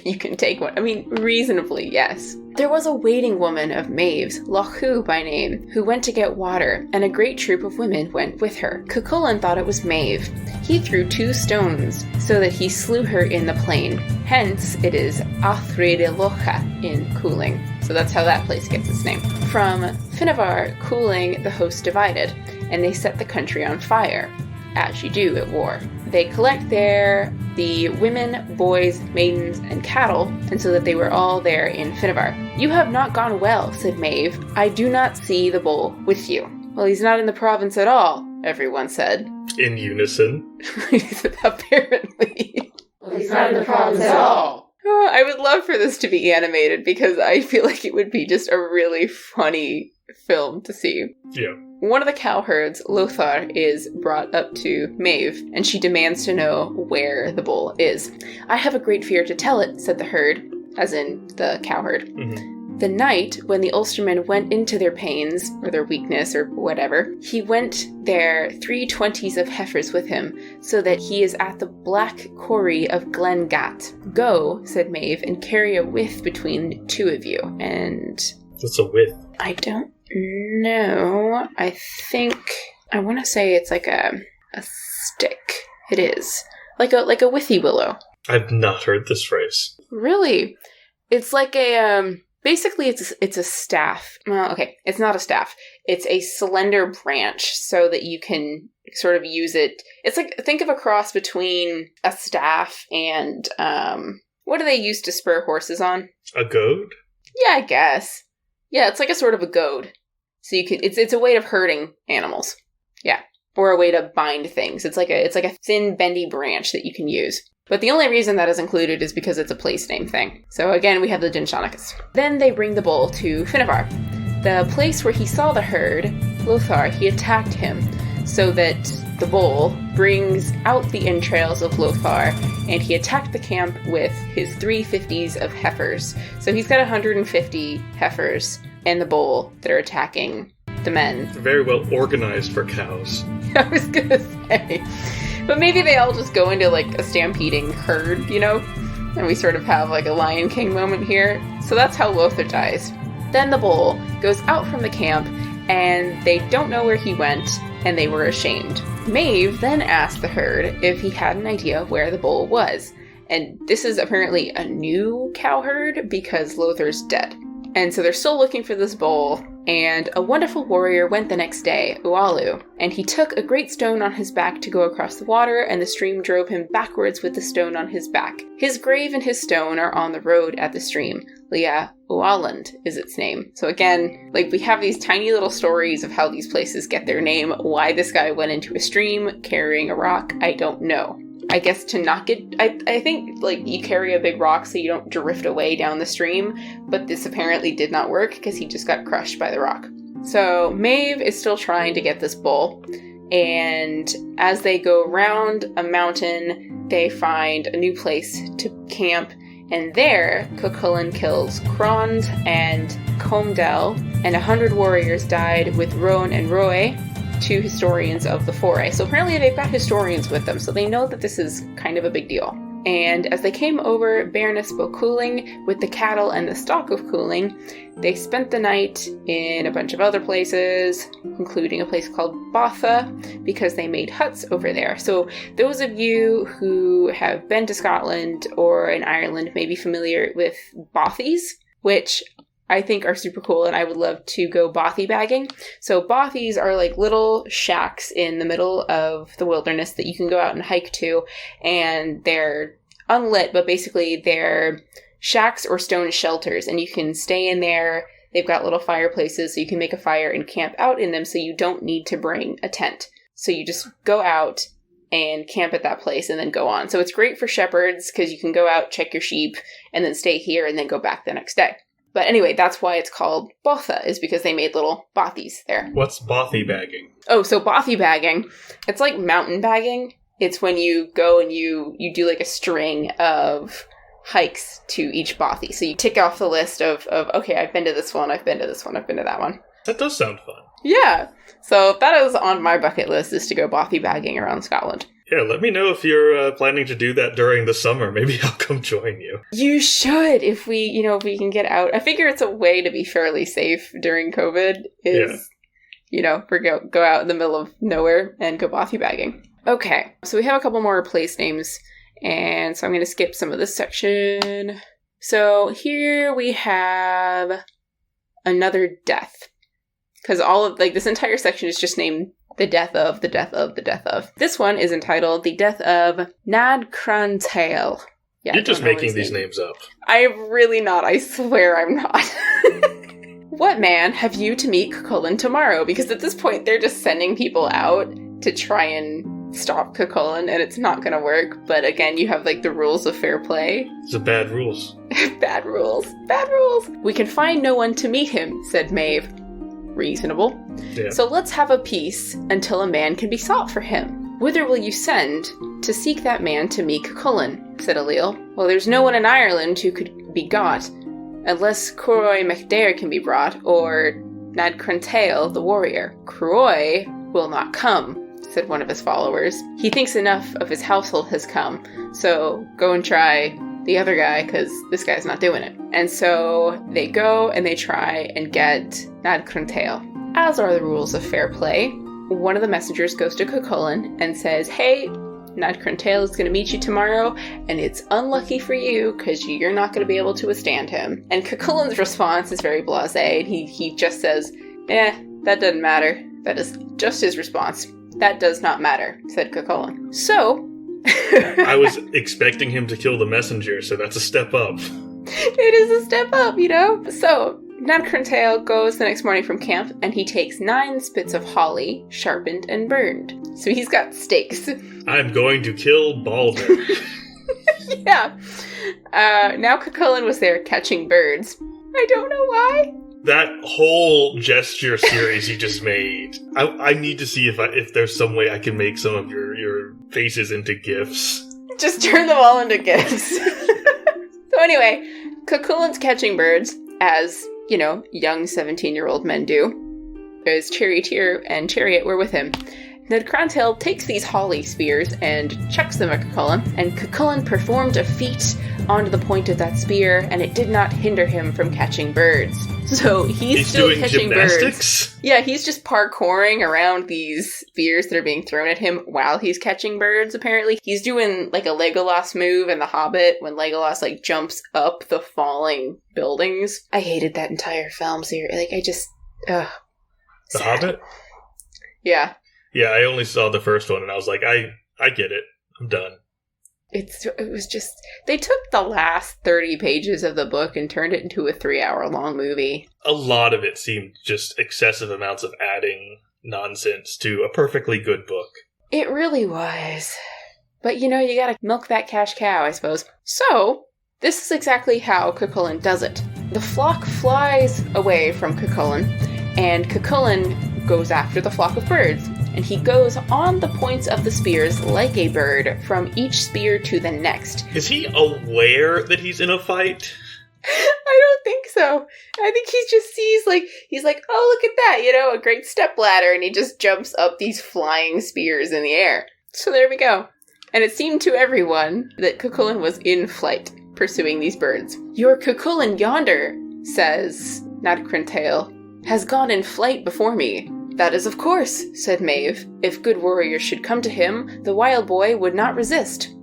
You can take one. I mean, reasonably, yes. There was a waiting woman of Maeve's, Lochu by name, who went to get water, and a great troop of women went with her. Cuchulainn thought it was Maeve. He threw 2 stones, so that he slew her in the plain. Hence, it is Athre Locha in Cooling. So that's how that place gets its name. From Finnevar, Cooling, the host divided, and they set the country on fire, as you do at war. They collect there the women, boys, maidens, and cattle, and so that they were all there in Finnevar. You have not gone well, said Maeve. I do not see the bull with you. Well, he's not in the province at all, everyone said. In unison. Apparently. Well, he's not in the province at all. Oh, I would love for this to be animated because I feel like it would be just a really funny film to see. Yeah. One of the cowherds, Lothar, is brought up to Maeve, and she demands to know where the bull is. I have a great fear to tell it, said the herd, as in the cowherd. Mm-hmm. The night, when the Ulstermen went into their pains, or their weakness, or whatever, he went there 320s of heifers with him, so that he is at the black quarry of Glengat. Go, said Maeve, and carry a withe between 2 of you. And... what's a withe? I don't know. I want to say it's like a stick. It is. Like a withy willow. I've not heard this phrase. Really? It's like a, basically it's a staff. Well, okay, it's not a staff. It's a slender branch so that you can sort of use it. It's like, think of a cross between a staff and, what do they use to spur horses on? A goad? Yeah, I guess. Yeah, it's like a sort of a goad. So you could, it's a way of herding animals. Yeah. Or a way to bind things. It's like a thin, bendy branch that you can use. But the only reason that is included is because it's a place name thing. So again, we have the Dinshanicus. Then they bring the bull to Finnevar. The place where he saw the herd, Lothar, he attacked him, so that the bull brings out the entrails of Lothar, and he attacked the camp with his 350s of heifers. So he's got 150 heifers and the bull that are attacking the men. Very well organized for cows. I was gonna say. But maybe they all just go into like a stampeding herd, you know? And we sort of have like a Lion King moment here. So that's how Lothar dies. Then the bull goes out from the camp, and they don't know where he went, and they were ashamed. Maeve then asked the herd if he had an idea of where the bull was. And this is apparently a new cow herd because Lothar's dead. And so they're still looking for this bull, and a wonderful warrior went the next day, Ualu, and he took a great stone on his back to go across the water, and the stream drove him backwards with the stone on his back. His grave and his stone are on the road at the stream. Lea Ualand is its name. So again, like, we have these tiny little stories of how these places get their name. Why this guy went into a stream carrying a rock, I don't know. I guess to not get... I think, like, you carry a big rock so you don't drift away down the stream, but this apparently did not work because he just got crushed by the rock. So Maeve is still trying to get this bull, and as they go around a mountain, they find a new place to camp, and there, Cuchulainn kills Crond and Comdel, and 100 warriors died with Roan and Roe, 2 historians of the foray. So apparently they've got historians with them, so they know that this is kind of a big deal. And as they came over Baroness Cooling with the cattle and the stock of Cooling, they spent the night in a bunch of other places, including a place called Botha, because they made huts over there. So those of you who have been to Scotland or in Ireland may be familiar with bothies, which I think are super cool, and I would love to go bothy bagging. So bothies are like little shacks in the middle of the wilderness that you can go out and hike to, and they're unlit, but basically they're shacks or stone shelters, and you can stay in there. They've got little fireplaces, so you can make a fire and camp out in them, so you don't need to bring a tent. So you just go out and camp at that place and then go on. So it's great for shepherds, because you can go out, check your sheep, and then stay here and then go back the next day. But anyway, that's why it's called Botha, is because they made little bothies there. What's bothy bagging? Oh, so bothy bagging, it's like mountain bagging. It's when you go and you do like a string of hikes to each bothy. So you tick off the list of okay, I've been to this one, I've been to this one, I've been to that one. That does sound fun. Yeah. So that is on my bucket list, is to go bothy bagging around Scotland. Yeah, let me know if you're planning to do that during the summer. Maybe I'll come join you. You should, if we can get out. I figure it's a way to be fairly safe during COVID is, go out in the middle of nowhere and go bothy bagging. Okay, so we have a couple more place names, and so I'm going to skip some of this section. So here we have another death. Because all of, this entire section is just named the death of, the death of, the death of. This one is entitled The Death of Nad Crantail. Yeah, you're just making these names up. I'm really not. I swear I'm not. What man have you to meet Cuchulainn tomorrow? Because at this point, they're just sending people out to try and stop Cuchulainn, and it's not going to work. But again, you have, the rules of fair play. It's the bad rules. Bad rules. Bad rules. We can find no one to meet him, said Maeve. Reasonable. Yeah. So let's have a peace until a man can be sought for him. Whither will you send to seek that man to meet Cuchulainn? Said Alil. Well, there's no one in Ireland who could be got, unless Croy MacDair can be brought, or Nad Crantail, the warrior. Croy will not come, said one of his followers. He thinks enough of his household has come, so go and try the other guy, because this guy's not doing it. And so they go and they try and get Nad Crantail. As are the rules of fair play, one of the messengers goes to Cuchulainn and says, hey, Nad Crantail is going to meet you tomorrow, and it's unlucky for you, because you're not going to be able to withstand him. And Cuchulainn's response is very blasé, and he just says, that doesn't matter. That is just his response. That does not matter, said Cuchulainn. So, I was expecting him to kill the messenger, so that's a step up. It is a step up, So, Nad Crantail goes the next morning from camp, and he takes 9 spits of holly, sharpened and burned. So he's got stakes. I'm going to kill Baldwin. Yeah. Now Cuchulainn was there catching birds. I don't know why. That whole gesture series you just made, I need to see if there's some way I can make some of your faces into GIFs. Just turn them all into GIFs. So anyway, Cuchulainn's catching birds, as, young 17-year-old men do. As Charioteer and Chariot were with him. Ned Crantail takes these holly spears and chucks them at Cuchulainn, and Cuchulainn performed a feat onto the point of that spear, and it did not hinder him from catching birds. So he's still doing catching gymnastics? birds. Yeah, he's just parkouring around these spears that are being thrown at him while he's catching birds, apparently. He's doing, a Legolas move in The Hobbit, when Legolas, jumps up the falling buildings. I hated that entire film series. The Hobbit? Yeah. Yeah, I only saw the first one, and I was like, I get it. I'm done. It was just... They took the last 30 pages of the book and turned it into a 3-hour-long movie. A lot of it seemed just excessive amounts of adding nonsense to a perfectly good book. It really was. But, you gotta milk that cash cow, I suppose. So, this is exactly how Cuchulainn does it. The flock flies away from Cuchulainn, and Cuchulainn goes after the flock of birds. And he goes on the points of the spears like a bird, from each spear to the next. Is he aware that he's in a fight? I don't think so. I think he just sees, he's like, oh, look at that, a great step ladder, and he just jumps up these flying spears in the air. So there we go. And it seemed to everyone that Cuchulainn was in flight, pursuing these birds. Your Cuchulainn yonder, says Nad Crantail, has gone in flight before me. That is of course, said Maeve. If good warriors should come to him, the wild boy would not resist.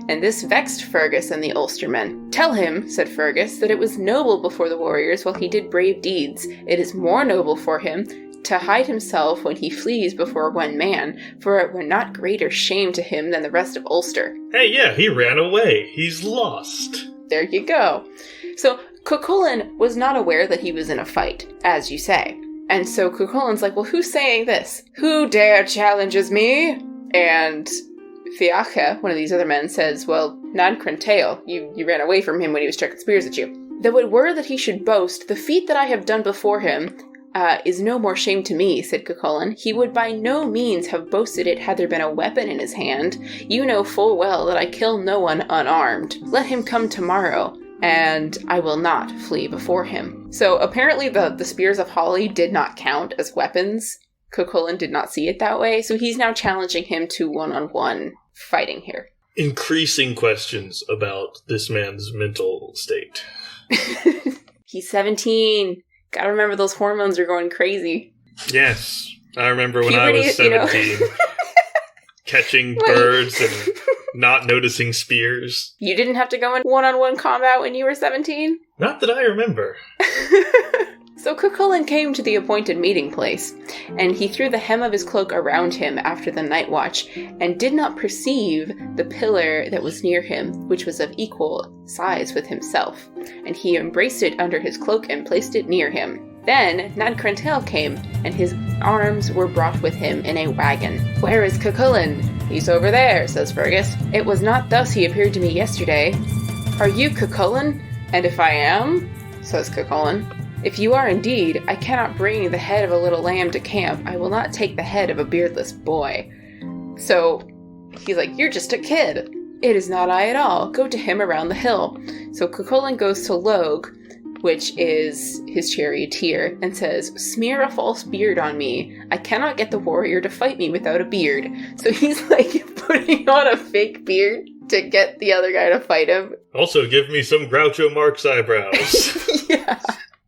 And this vexed Fergus and the Ulstermen. Tell him, said Fergus, that it was noble before the warriors while he did brave deeds. It is more noble for him to hide himself when he flees before one man, for it were not greater shame to him than the rest of Ulster. Hey, yeah, he ran away. He's lost. There you go. So, Cuchulainn was not aware that he was in a fight, as you say. And so Cuchulainn's like, well, who's saying this? Who dare challenges me? And Fiacha, one of these other men, says, well, Nad Crantail, you ran away from him when he was chucking spears at you. Though it were that he should boast, the feat that I have done before him is no more shame to me, said Cuchulainn. He would by no means have boasted it had there been a weapon in his hand. You know full well that I kill no one unarmed. Let him come tomorrow, and I will not flee before him. So apparently the spears of holly did not count as weapons, Cuchulainn did not see it that way, so he's now challenging him to one-on-one fighting here. Increasing questions about this man's mental state. He's 17. Gotta remember those hormones are going crazy. Yes. I remember when Puberty, I was 17, catching birds and not noticing spears. You didn't have to go in one-on-one combat when you were 17? Not that I remember. So Cuchulainn came to the appointed meeting place, and he threw the hem of his cloak around him after the night watch, and did not perceive the pillar that was near him, which was of equal size with himself. And he embraced it under his cloak and placed it near him. Then Nad Crantail came, and his arms were brought with him in a wagon. "Where is Cuchulainn?" "He's over there," says Fergus. "It was not thus he appeared to me yesterday." "Are you Cuchulainn?" "And if I am," says Cuchulainn, "if you are indeed, I cannot bring the head of a little lamb to camp. I will not take the head of a beardless boy." So he's like, "You're just a kid." "It is not I at all. Go to him around the hill." So Cuchulainn goes to Logue, which is his charioteer, and says, "Smear a false beard on me. I cannot get the warrior to fight me without a beard." So he's like putting on a fake beard to get the other guy to fight him. Also, give me some Groucho Marx eyebrows. Yeah.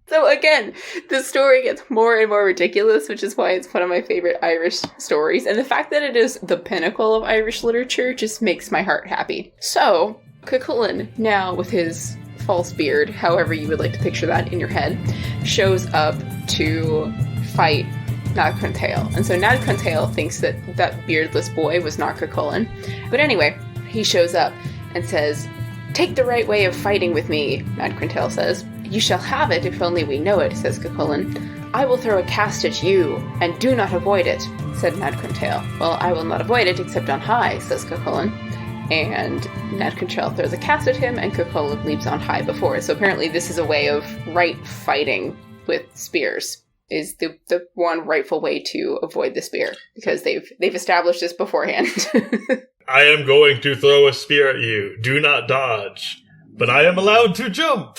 So again, the story gets more and more ridiculous, which is why it's one of my favorite Irish stories. And the fact that it is the pinnacle of Irish literature just makes my heart happy. So, Cuchulainn, now with his false beard, however you would like to picture that in your head, shows up to fight Nad Crantail. And so Nad Crantail thinks that that beardless boy was not Cuchulainn. But anyway, he shows up and says, "Take the right way of fighting with me," Nad Crantail says. "You shall have it if only we know it," says Cuchulainn. "I will throw a cast at you, and do not avoid it," said Nad Crantail. "Well, I will not avoid it except on high," says Cuchulainn. And Nad Crantail throws a cast at him, and Cuchulainn leaps on high before it. So apparently this is a way of right fighting with spears, is the one rightful way to avoid the spear, because they've established this beforehand. "I am going to throw a spear at you. Do not dodge. But I am allowed to jump."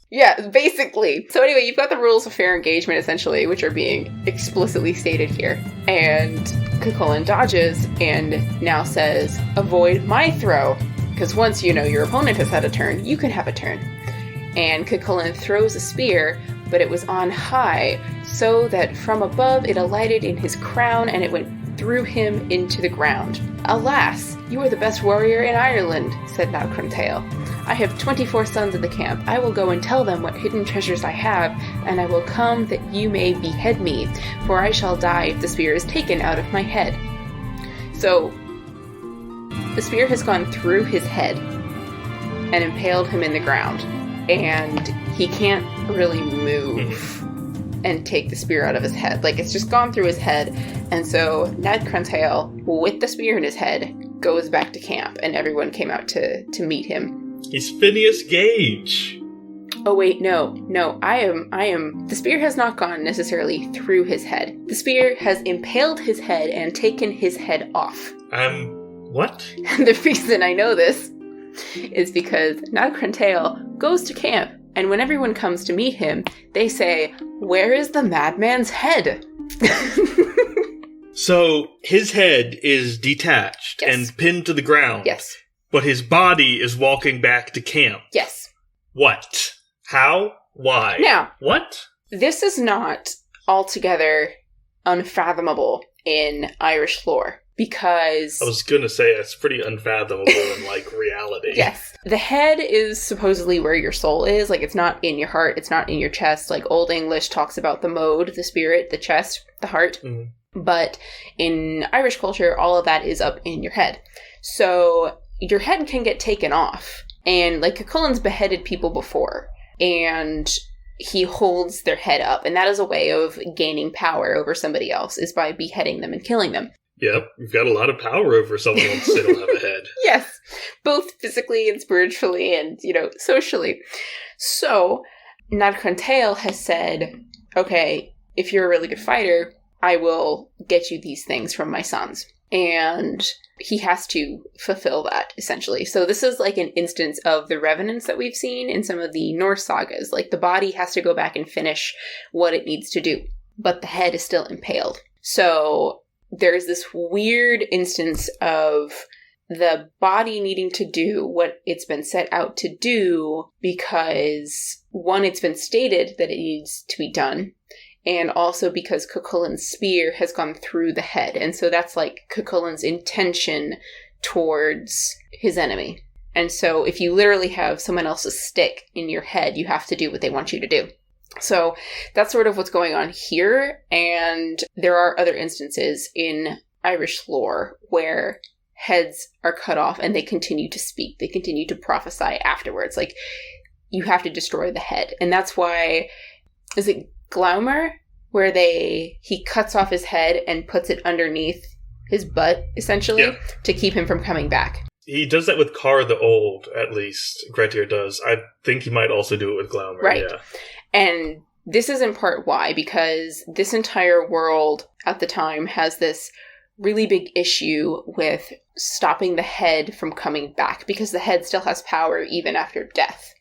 Yeah, basically. So anyway, you've got the rules of fair engagement, essentially, which are being explicitly stated here. And Cuchulainn dodges and now says, "Avoid my throw." Because once you know your opponent has had a turn, you can have a turn. And Cuchulainn throws a spear, but it was on high, so that from above it alighted in his crown and it went through him into the ground. "Alas, you are the best warrior in Ireland," said Nad Crantail. "I have 24 sons in the camp. I will go and tell them what hidden treasures I have, and I will come that you may behead me, for I shall die if the spear is taken out of my head." So, the spear has gone through his head and impaled him in the ground, and he can't really move and take the spear out of his head. Like, it's just gone through his head, and so Nad Crantail, with the spear in his head, goes back to camp, and everyone came out to meet him. He's Phineas Gage. Oh wait, no, I am, the spear has not gone necessarily through his head. The spear has impaled his head and taken his head off. What? The reason I know this is because Nad Crantail goes to camp, and when everyone comes to meet him, they say, "Where is the madman's head?" So, his head is detached and pinned to the ground. Yes. But his body is walking back to camp. Yes. What? How? Why? Now, what? This is not altogether unfathomable in Irish lore, because... I was gonna say, it's pretty unfathomable in, reality. Yes. The head is supposedly where your soul is. Like, it's not in your heart, it's not in your chest. Like, Old English talks about the mode, the spirit, the chest, the heart. Mm. But in Irish culture, all of that is up in your head. So your head can get taken off. And, Cuchulainn's beheaded people before. And he holds their head up. And that is a way of gaining power over somebody else, is by beheading them and killing them. Yep, you've got a lot of power over someone once they don't have a head. Yes, both physically and spiritually and, socially. So, Nad Crantail has said, okay, if you're a really good fighter, I will get you these things from my sons. And he has to fulfill that, essentially. So this is an instance of the revenants that we've seen in some of the Norse sagas. The body has to go back and finish what it needs to do, but the head is still impaled. So there's this weird instance of the body needing to do what it's been set out to do because, one, it's been stated that it needs to be done, and also because Cuchulain's spear has gone through the head. And so that's like Cuchulain's intention towards his enemy. And so if you literally have someone else's stick in your head, you have to do what they want you to do. So that's sort of what's going on here. And there are other instances in Irish lore where heads are cut off and they continue to speak. They continue to prophesy afterwards. Like, you have to destroy the head. And that's why, is it Glaumer? Where he cuts off his head and puts it underneath his butt, essentially, to keep him from coming back. He does that with Carr the Old, at least. Grettir does. I think he might also do it with Glaumer. Right. Yeah. And this is in part why, because this entire world at the time has this really big issue with stopping the head from coming back, because the head still has power even after death.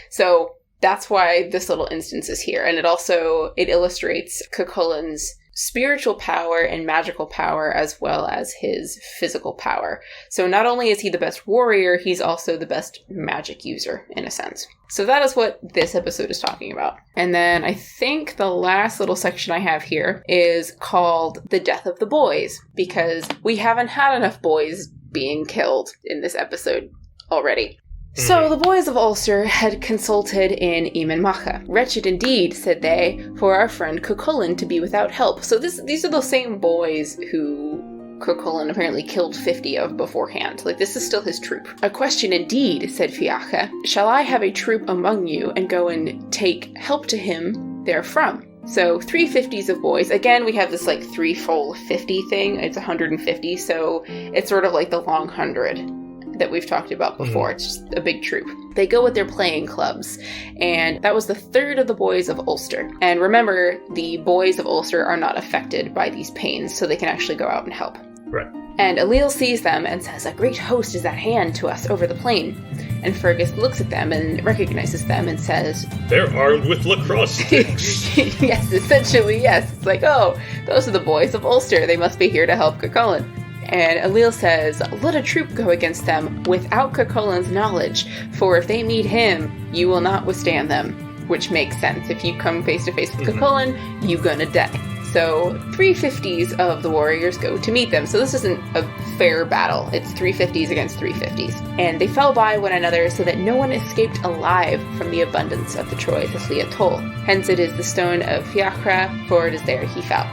So that's why this little instance is here. And it illustrates Cuchulain's spiritual power and magical power as well as his physical power. So not only is he the best warrior, he's also the best magic user, in a sense. So that is what this episode is talking about. And then I think the last little section I have here is called The Death of the Boys, because we haven't had enough boys being killed in this episode already. So the boys of Ulster had consulted in Eamon Macha. Wretched indeed, said they, for our friend Cuchulain to be without help. So these are the same boys who Cuchulain apparently killed 50 of beforehand. Like, this is still his troop. A question indeed, said Fiacha. Shall I have a troop among you and go and take help to him therefrom? So 350s of boys. Again, we have this like threefold 50 thing. It's 150, so it's sort of like the long 100 that we've talked about before. It's just a big troop. They go with their playing clubs, and that was the third of the boys of Ulster. And remember, the boys of Ulster are not affected by these pains, so they can actually go out and help. Right. And Alil sees them and says, a great host is at hand to us over the plain. And Fergus looks at them and recognizes them and says, they're armed with lacrosse sticks. Yes, essentially, yes. It's like, oh, those are the boys of Ulster. They must be here to help Cuchulain. And Alil says, let a troop go against them without Cuchulain's knowledge, for if they meet him, you will not withstand them. Which makes sense. If you come face to face with Cuchulain, you gonna die. So 350s of the warriors go to meet them. So this isn't a fair battle. It's 350s against 350s. And they fell by one another so that no one escaped alive from the abundance of the Troy Thistlia toll. Hence it is the stone of Fiachra, for it is there he fell.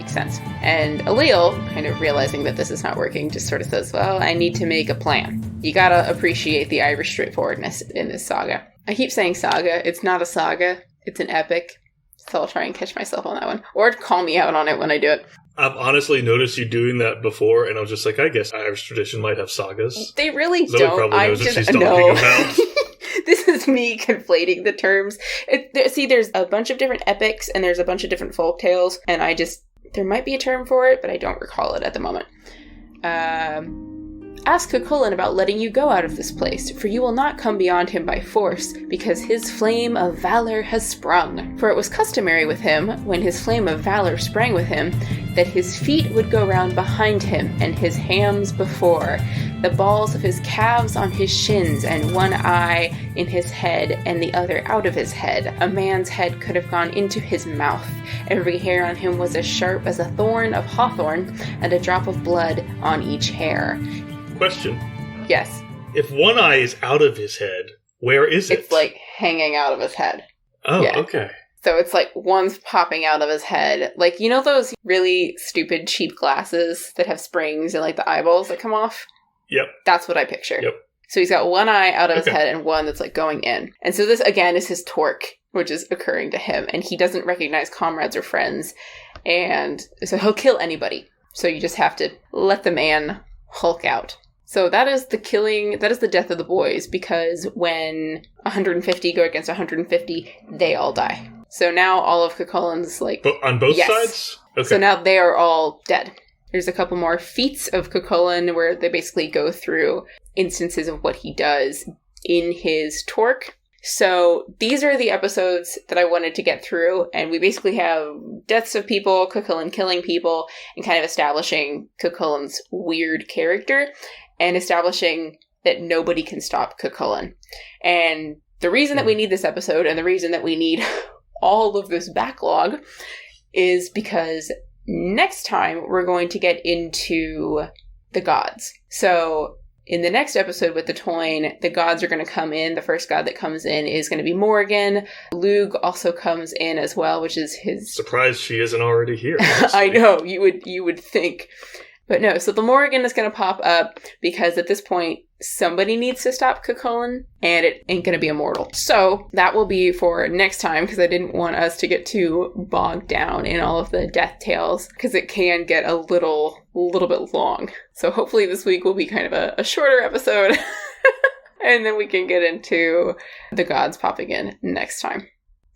Sense. And Alil, kind of realizing that this is not working, just sort of says, well, I need to make a plan. You gotta appreciate the Irish straightforwardness in this saga. I keep saying saga. It's not a saga. It's an epic. So I'll try and catch myself on that one. Or call me out on it when I do it. I've honestly noticed you doing that before, and I was just like, I guess Irish tradition might have sagas. They really Zoe don't. Probably knows I what just she's talking about. This is me conflating the terms. There's a bunch of different epics, and there's a bunch of different folk tales, and there might be a term for it, but I don't recall it at the moment. Ask Cuchulain about letting you go out of this place, for you will not come beyond him by force, because his flame of valor has sprung. For it was customary with him, when his flame of valor sprang with him, that his feet would go round behind him, and his hams before, the balls of his calves on his shins, and one eye in his head, and the other out of his head. A man's head could have gone into his mouth. Every hair on him was as sharp as a thorn of hawthorn, and a drop of blood on each hair. Question. Yes. If one eye is out of his head, where is it? It's like hanging out of his head. Oh, yeah. Okay. So it's like one's popping out of his head. Like, you know those really stupid cheap glasses that have springs and like the eyeballs that come off? Yep. That's what I picture. Yep. So he's got one eye out of his head and one that's like going in. And so this again is his torque, which is occurring to him. And he doesn't recognize comrades or friends. And so he'll kill anybody. So you just have to let the man hulk out. So that is the death of the boys, because when 150 go against 150, they all die. So now all of Cuchulain's But on both sides? Okay. So now they are all dead. There's a couple more feats of Cuchulain where they basically go through instances of what he does in his torque. So these are the episodes that I wanted to get through, and we basically have deaths of people, Cuchulainn killing people, and kind of establishing Cuchulainn's weird character, and establishing that nobody can stop Cuchulainn. And the reason that we need this episode, and the reason that we need all of this backlog, is because next time we're going to get into the gods. So in the next episode with the Toyne, the gods are going to come in. The first god that comes in is going to be Morrigan. Lugh also comes in as well, which is his... Surprised she isn't already here. I know, you would think. But no, so the Morrigan is going to pop up because at this point, somebody needs to stop Cuchulainn, and it ain't going to be immortal. So that will be for next time, because I didn't want us to get too bogged down in all of the death tales, because it can get a little bit long. So hopefully this week will be kind of a shorter episode, and then we can get into the gods popping in next time.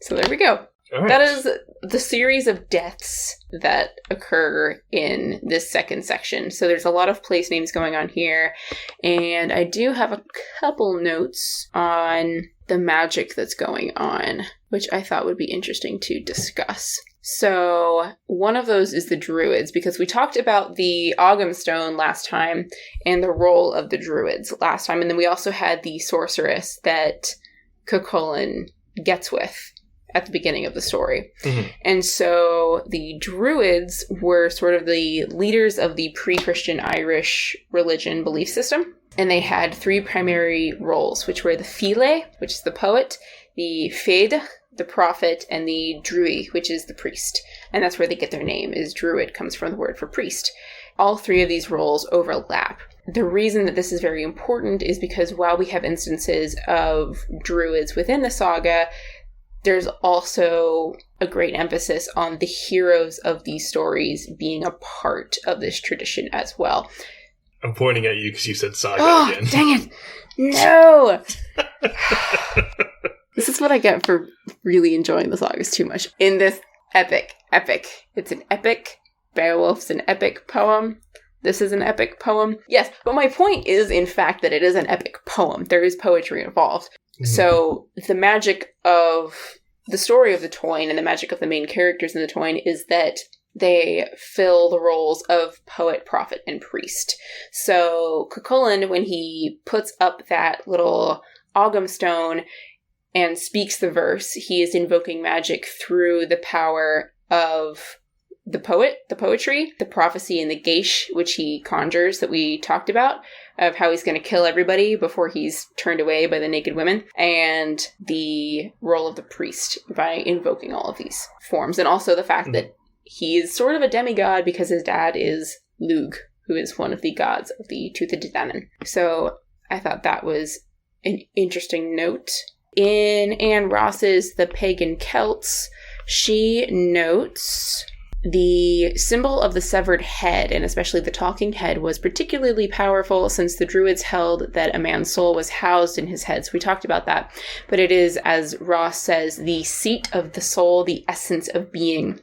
So there we go. Right. That is the series of deaths that occur in this second section. So there's a lot of place names going on here. And I do have a couple notes on the magic that's going on, which I thought would be interesting to discuss. So one of those is the druids, because we talked about the Ogham Stone last time and the role of the druids last time. And then we also had the sorceress that Cuchulainn gets with at the beginning of the story. Mm-hmm. And so the Druids were sort of the leaders of the pre-Christian Irish religion belief system. And they had three primary roles, which were the File, which is the poet, the Fed, the prophet, and the Drui, which is the priest. And that's where they get their name, is Druid, comes from the word for priest. All three of these roles overlap. The reason that this is very important is because while we have instances of Druids within the saga, there's also a great emphasis on the heroes of these stories being a part of this tradition as well. I'm pointing at you because you said saga again. Dang it! No! This is what I get for really enjoying the sagas too much. In this epic. It's an epic. Beowulf's an epic poem. This is an epic poem. Yes, but my point is, in fact, that it is an epic poem. There is poetry involved. So the magic of the story of the Toyne and the magic of the main characters in the Toyne is that they fill the roles of poet, prophet, and priest. So Cuchulainn, when he puts up that little Ogham Stone and speaks the verse, he is invoking magic through the power of the poet, the poetry, the prophecy, and the geish, which he conjures that we talked about, of how he's going to kill everybody before he's turned away by the naked women, and the role of the priest by invoking all of these forms. And also the fact that he is sort of a demigod because his dad is Lugh, who is one of the gods of the Tuatha Dé Danann. So I thought that was an interesting note. In Anne Ross's The Pagan Celts, she notes... the symbol of the severed head, and especially the talking head, was particularly powerful since the Druids held that a man's soul was housed in his head. So we talked about that. But it is, as Ross says, the seat of the soul, the essence of being.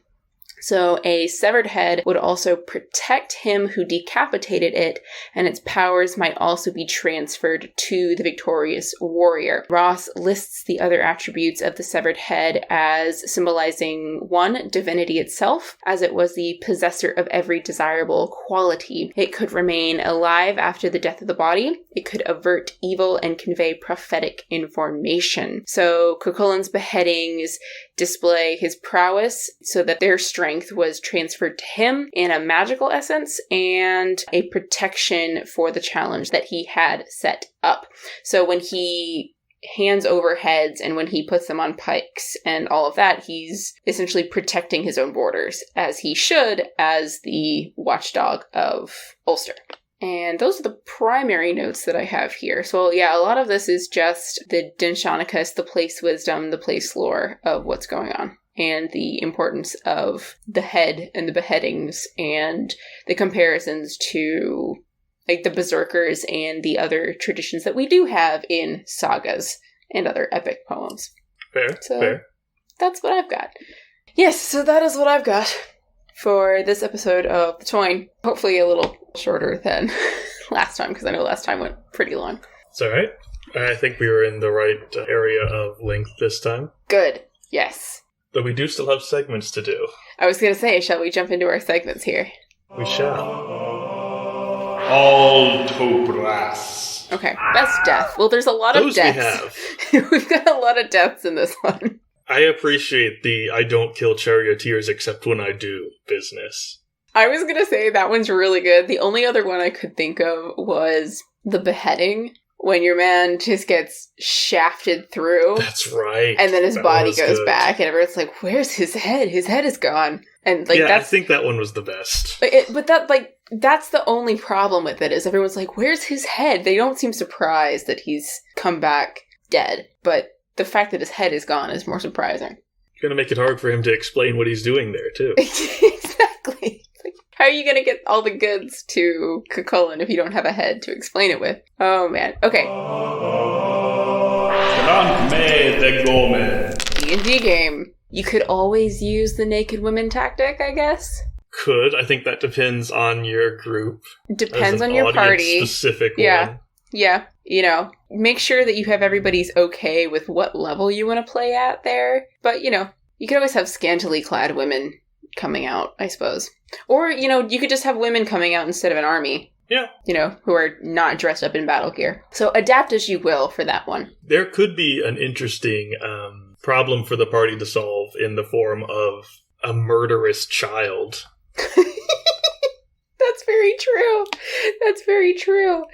So a severed head would also protect him who decapitated it, and its powers might also be transferred to the victorious warrior. Ross lists the other attributes of the severed head as symbolizing 1, divinity itself, as it was the possessor of every desirable quality. It could remain alive after the death of the body. It could avert evil and convey prophetic information. So Cuchulainn's beheadings display his prowess so that their strength was transferred to him in a magical essence and a protection for the challenge that he had set up. So when he hands over heads and when he puts them on pikes and all of that, he's essentially protecting his own borders, as he should, as the watchdog of Ulster. And those are the primary notes that I have here. So yeah, a lot of this is just the Dinshanicus, the place wisdom, the place lore of what's going on, and the importance of the head and the beheadings and the comparisons to like the berserkers and the other traditions that we do have in sagas and other epic poems. Fair. That's what I've got. Yes, so that is what I've got for this episode of The Toyne. Hopefully a little shorter than last time, because I know last time went pretty long. It's all right. I think we were in the right area of length this time. Good. Yes. Though we do still have segments to do. I was going to say, shall we jump into our segments here? We shall. All to brass. Okay, best death. Well, there's a lot of deaths. We have. We've got a lot of deaths in this one. I appreciate the I don't kill charioteers except when I do business. I was going to say that one's really good. The only other one I could think of was the beheading, when your man just gets shafted through. That's right. And then his That body was goes good. back, and everyone's like, where's his head? His head is gone. And like, I think that one was the best. That's the only problem with it, is everyone's like, where's his head? They don't seem surprised that he's come back dead. But the fact that his head is gone is more surprising. Gonna make it hard for him to explain what he's doing there, too. Exactly. Like, how are you going to get all the goods to Cucullin if you don't have a head to explain it with? Oh, man. Okay. D&D game. You could always use the naked women tactic, I guess. Could. I think that depends on your group. Depends on your party. Specific Yeah. one. Yeah. You know, make sure that you have everybody's okay with what level you want to play at there. But, you know, you could always have scantily clad women coming out, I suppose. Or, you know, you could just have women coming out instead of an army. Yeah. You know, who are not dressed up in battle gear. So adapt as you will for that one. There could be an interesting problem for the party to solve in the form of a murderous child. That's very true. That's very true.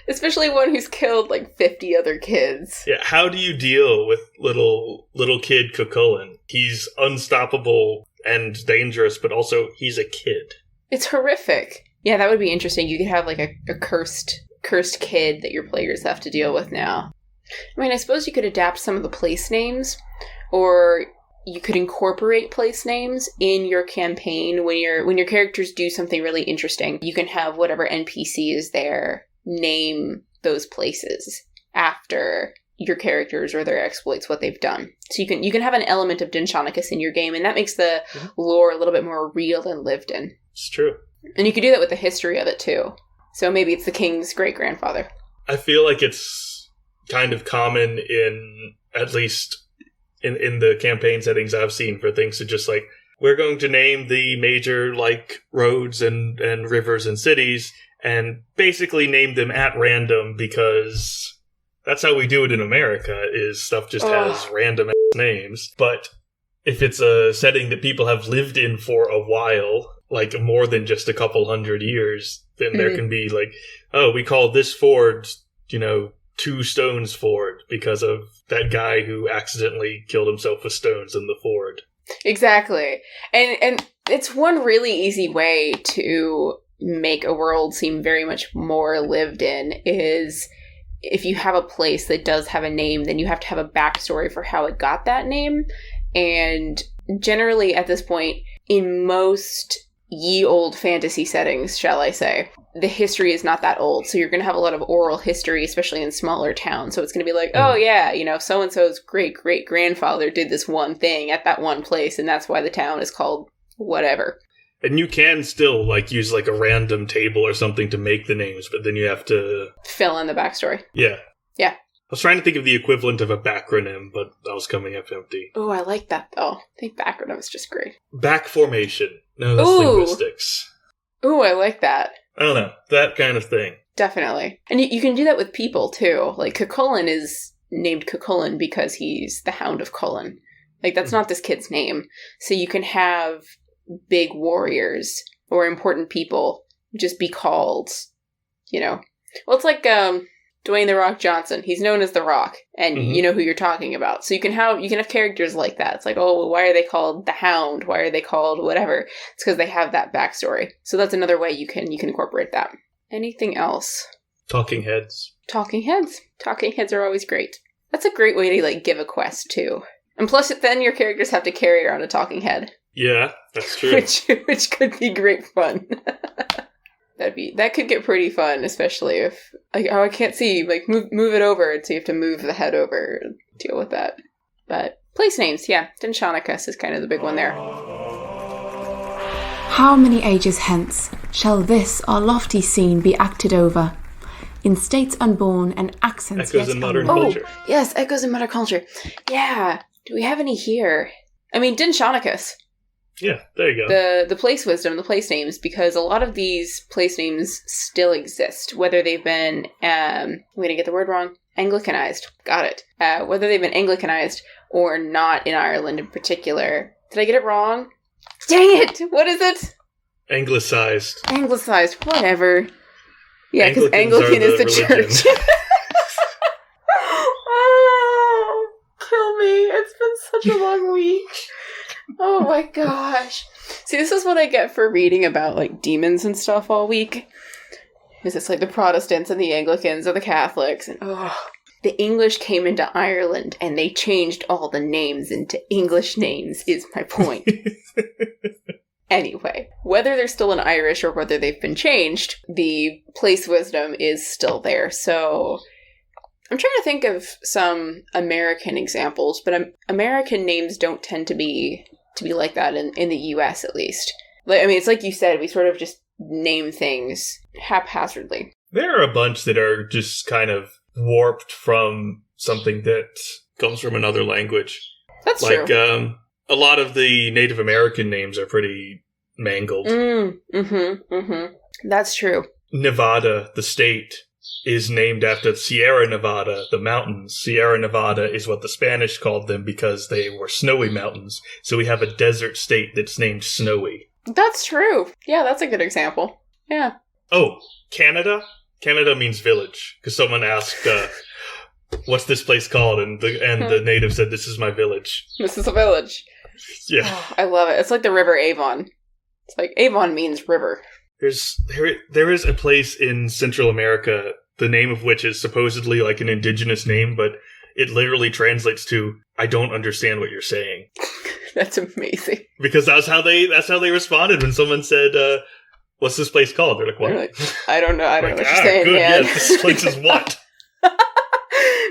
Especially one who's killed like 50 other kids. Yeah, how do you deal with little kid Cucullin? He's unstoppable and dangerous, but also he's a kid. It's horrific. Yeah, that would be interesting. You could have like a cursed kid that your players have to deal with now. I mean, I suppose you could adapt some of the place names, or you could incorporate place names in your campaign when your characters do something really interesting. You can have whatever NPC is there name those places after your characters or their exploits, what they've done. So you can have an element of Dinshanicus in your game, and that makes the lore a little bit more real and lived in. It's true. And you could do that with the history of it too. So maybe it's the king's great-grandfather. I feel like it's kind of common in, at least in the campaign settings I've seen, for things to just like, we're going to name the major like roads and rivers and cities and basically name them at random, because that's how we do it in America, is stuff just has random names. But if it's a setting that people have lived in for a while, like more than just a couple hundred years, then there can be like, oh, we call this ford, you know, Two Stones Ford, because of that guy who accidentally killed himself with stones in the ford. Exactly. And it's one really easy way to make a world seem very much more lived in, is if you have a place that does have a name, then you have to have a backstory for how it got that name. And generally at this point, in most ye old fantasy settings, shall I say, the history is not that old. So you're going to have a lot of oral history, especially in smaller towns. So it's going to be like, oh yeah, you know, so-and-so's great-great-grandfather did this one thing at that one place, and that's why the town is called whatever. And you can still like use like a random table or something to make the names, but then you have to fill in the backstory. Yeah. Yeah. I was trying to think of the equivalent of a backronym, but I was coming up empty. Oh, I like that though. I think backronym is just great. Back formation. No, that's linguistics. Ooh, I like that. I don't know. That kind of thing. Definitely. And you can do that with people too. Like Cucullin is named Cucullin because he's the Hound of Cullen. Like that's not this kid's name. So you can have big warriors or important people just be called, you know. Well, it's like Dwayne "The Rock" Johnson. He's known as The Rock, and you know who you're talking about. So you can have characters like that. It's like, oh, well, why are they called the Hound? Why are they called whatever? It's because they have that backstory. So that's another way you can incorporate that. Anything else? Talking heads. Talking heads. Talking heads are always great. That's a great way to like give a quest too. And plus, then your characters have to carry around a talking head. Yeah, that's true. which could be great fun. That could get pretty fun, especially if like, oh, I can't see, like move it over, and so you have to move the head over and deal with that. But place names, yeah, Dinshanicus is kind of the big one there. How many ages hence shall this our lofty scene be acted over? in states unborn and accents Echoes yet in modern unknown. culture. Yes, echoes in modern culture. Yeah. Do we have any here? I mean, Dinshonicus. Yeah, there you go. The place wisdom, the place names, because a lot of these place names still exist, whether they've been, I'm going to get the word wrong, Anglicanized. Got it. Whether they've been Anglicanized or not in Ireland in particular. Did I get it wrong? Dang it! What is it? Anglicized. Anglicized. Whatever. Yeah, because Anglicans Anglican are is the religion. church. Oh, kill me. It's been such a long week. Oh my gosh. See, this is what I get for reading about, like, demons and stuff all week. Is it's like the Protestants and the Anglicans or the Catholics. And, the English came into Ireland and they changed all the names into English names, is my point. Anyway, whether they're still in Irish or whether they've been changed, the place wisdom is still there. So I'm trying to think of some American examples, but American names don't tend to be like that in the US, at least. I mean, it's like you said, we sort of just name things haphazardly. There are a bunch that are just kind of warped from something that Comes from another language. That's like true. a lot of the Native American names are pretty mangled. That's true. Nevada, the state, is named after Sierra Nevada, the mountains. Sierra Nevada is what the Spanish called them because they were snowy mountains. So we have a desert state that's named Snowy. That's true. Yeah, that's a good example. Yeah. Oh, Canada? Canada means village. Because someone asked, what's this place called? And the native said, this is my village. This is a village. Yeah. Oh, I love it. It's like the River Avon. It's like Avon means river. There is a place in Central America, the name of which is supposedly like an indigenous name, but it literally translates to, I don't understand what you're saying. That's amazing. Because that's how they responded when someone said, what's this place called? They're like, what? They're like, I don't know. I don't know what you're "Ah, saying, good, man. yes, this place is what?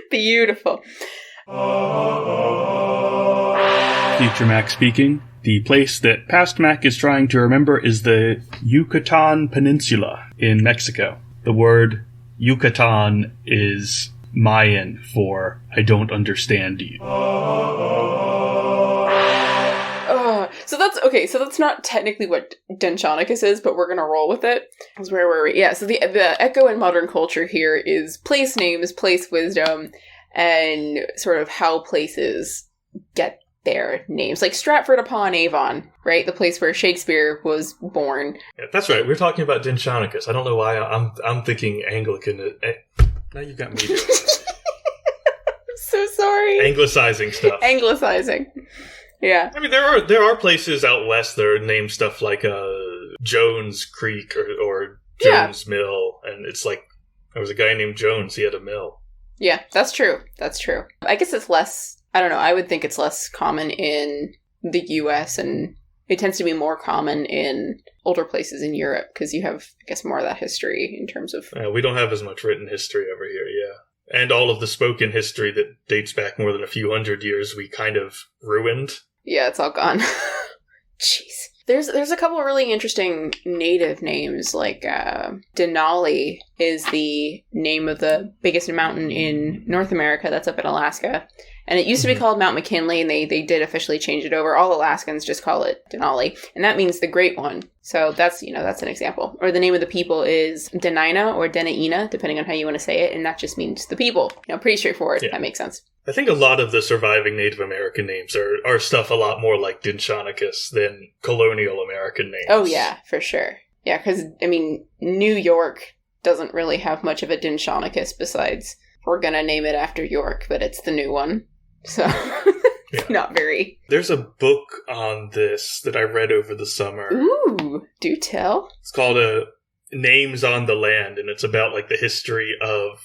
Beautiful. Future Mac speaking. The place that past Mac is trying to remember is the Yucatan Peninsula in Mexico. The word Yucatan is Mayan for I don't understand you. So that's not technically what Dinshonicus is, but we're gonna roll with it. Because where were we? Yeah, so the echo in modern culture here is place names, place wisdom, and sort of how places get their names. Like Stratford upon Avon, right? The place where Shakespeare was born. Yeah, that's right. We're talking about Dinshonicus. I don't know why I'm thinking Anglican. Now you've got me doing it. I'm so sorry. Anglicizing stuff. Anglicizing. Yeah. I mean, there are places out west that are named stuff like Jones Creek or Jones Mill, and it's like there was a guy named Jones. He had a mill. Yeah, that's true. That's true. I guess it's less. I don't know. I would think it's less common in the U.S. and it tends to be more common in older places in Europe because you have, I guess, more of that history in terms of. We don't have as much written history over here. Yeah, and all of the spoken history that dates back more than a few hundred years, we kind of ruined. Yeah, it's all gone. Jeez. There's a couple of really interesting native names, like Denali is the name of the biggest mountain in North America that's up in Alaska. And it used to be called Mount McKinley, and they did officially change it over. All Alaskans just call it Denali, and that means the Great One. So that's an example. Or the name of the people is Denina or Denaina, depending on how you want to say it, and that just means the people. Pretty straightforward. Yeah. That makes sense. I think a lot of the surviving Native American names are stuff a lot more like Dinshonicus than colonial American names. Oh, yeah, for sure. Yeah, because, I mean, New York doesn't really have much of a Dinshonicus besides we're going to name it after York, but it's the new one. So, it's not very... There's a book on this that I read over the summer. Ooh, do tell. It's called Names on the Land, and it's about like the history of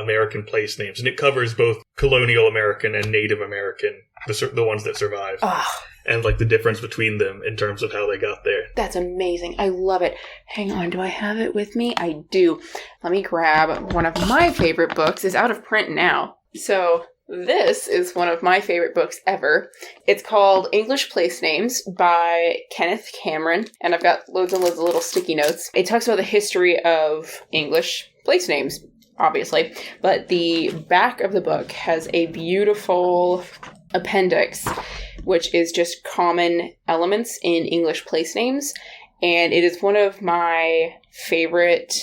American place names. And it covers both colonial American and Native American, the ones that survived. Oh. And like the difference between them in terms of how they got there. That's amazing. I love it. Hang on, do I have it with me? I do. Let me grab one of my favorite books. It's out of print now. So... this is one of my favorite books ever. It's called English Place Names by Kenneth Cameron, and I've got loads and loads of little sticky notes. It talks about the history of English place names, obviously. But the back of the book has a beautiful appendix, which is just common elements in English place names. And it is one of my favorite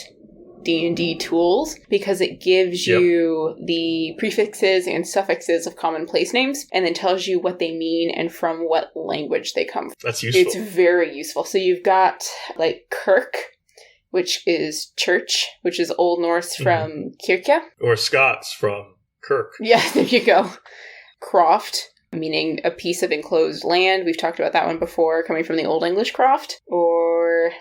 D&D tools because it gives you the prefixes and suffixes of common place names and then tells you what they mean and from what language they come from. That's useful. It's very useful. So you've got like Kirk, which is church, which is Old Norse from Kirkja. Or Scots from Kirk. Yeah, there you go. Croft, meaning a piece of enclosed land. We've talked about that one before, coming from the Old English croft. Or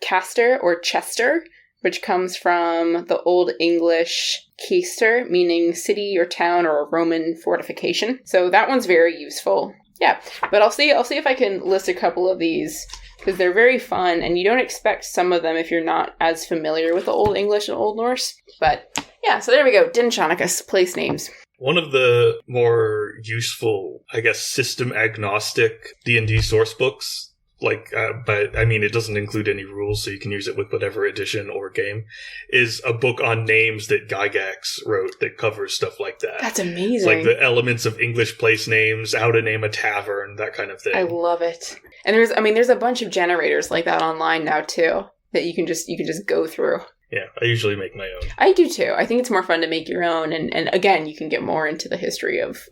Caster or Chester, which comes from the Old English Caester, meaning city or town or a Roman fortification. So that one's very useful. Yeah, but I'll see if I can list a couple of these because they're very fun, and you don't expect some of them if you're not as familiar with the Old English and Old Norse. But yeah, so there we go. Dindshonicus, place names. One of the more useful, I guess, system-agnostic D&D source books, but I mean, it doesn't include any rules, so you can use it with whatever edition or game, is a book on names that Gygax wrote that covers stuff like that. That's amazing. Like the elements of English place names, how to name a tavern, that kind of thing. I love it. And there's a bunch of generators like that online now too that you can just go through. Yeah, I usually make my own. I do too. I think it's more fun to make your own, and again, you can get more into the history of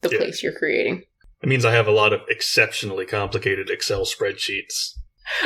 the place you're creating. It means I have a lot of exceptionally complicated Excel spreadsheets.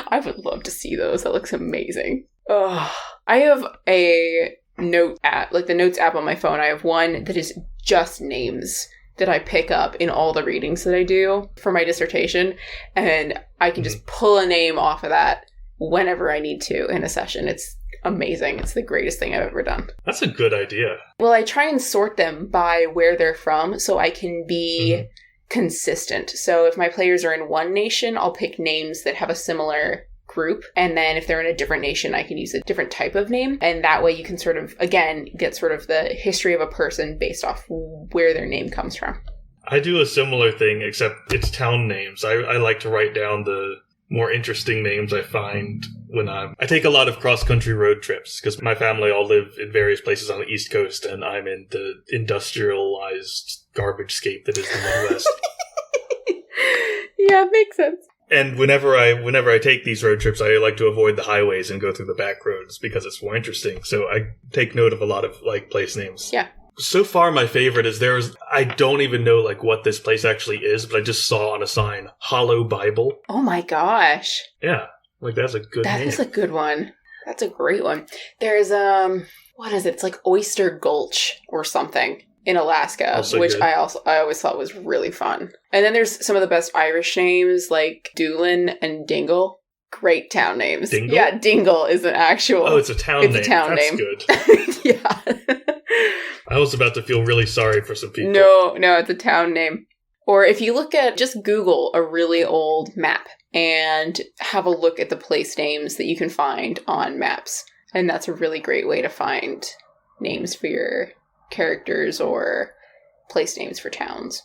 I would love to see those. That looks amazing. Oh, I have a note app, like the Notes app on my phone. I have one that is just names that I pick up in all the readings that I do for my dissertation, and I can just pull a name off of that whenever I need to in a session. It's amazing. It's the greatest thing I've ever done. That's a good idea. Well, I try and sort them by where they're from so I can be consistent. So if my players are in one nation, I'll pick names that have a similar group. And then if they're in a different nation, I can use a different type of name. And that way you can sort of, again, get sort of the history of a person based off where their name comes from. I do a similar thing, except it's town names. I like to write down the more interesting names I find when I take a lot of cross-country road trips because my family all live in various places on the East Coast and I'm in the industrialized garbage scape that is the Midwest. Yeah, makes sense. And whenever I take these road trips, I like to avoid the highways and go through the back roads because it's more interesting. So I take note of a lot of place names. Yeah. So far, my favorite is I don't even know what this place actually is, but I just saw on a sign, Hollow Bible. Oh my gosh. Yeah. That's a good name. That is a good one. That's a great one. There's, what is it? It's like Oyster Gulch or something in Alaska, Also which good. I always thought was really fun. And then there's some of the best Irish names like Doolin and Dingle. Great town names. Dingle? Yeah, Dingle is an actual... Oh, it's a town name. It's a town That's name. good. Yeah. I was about to feel really sorry for some people. No, it's a town name. Or if you just Google a really old map and have a look at the place names that you can find on maps. And that's a really great way to find names for your characters or place names for towns.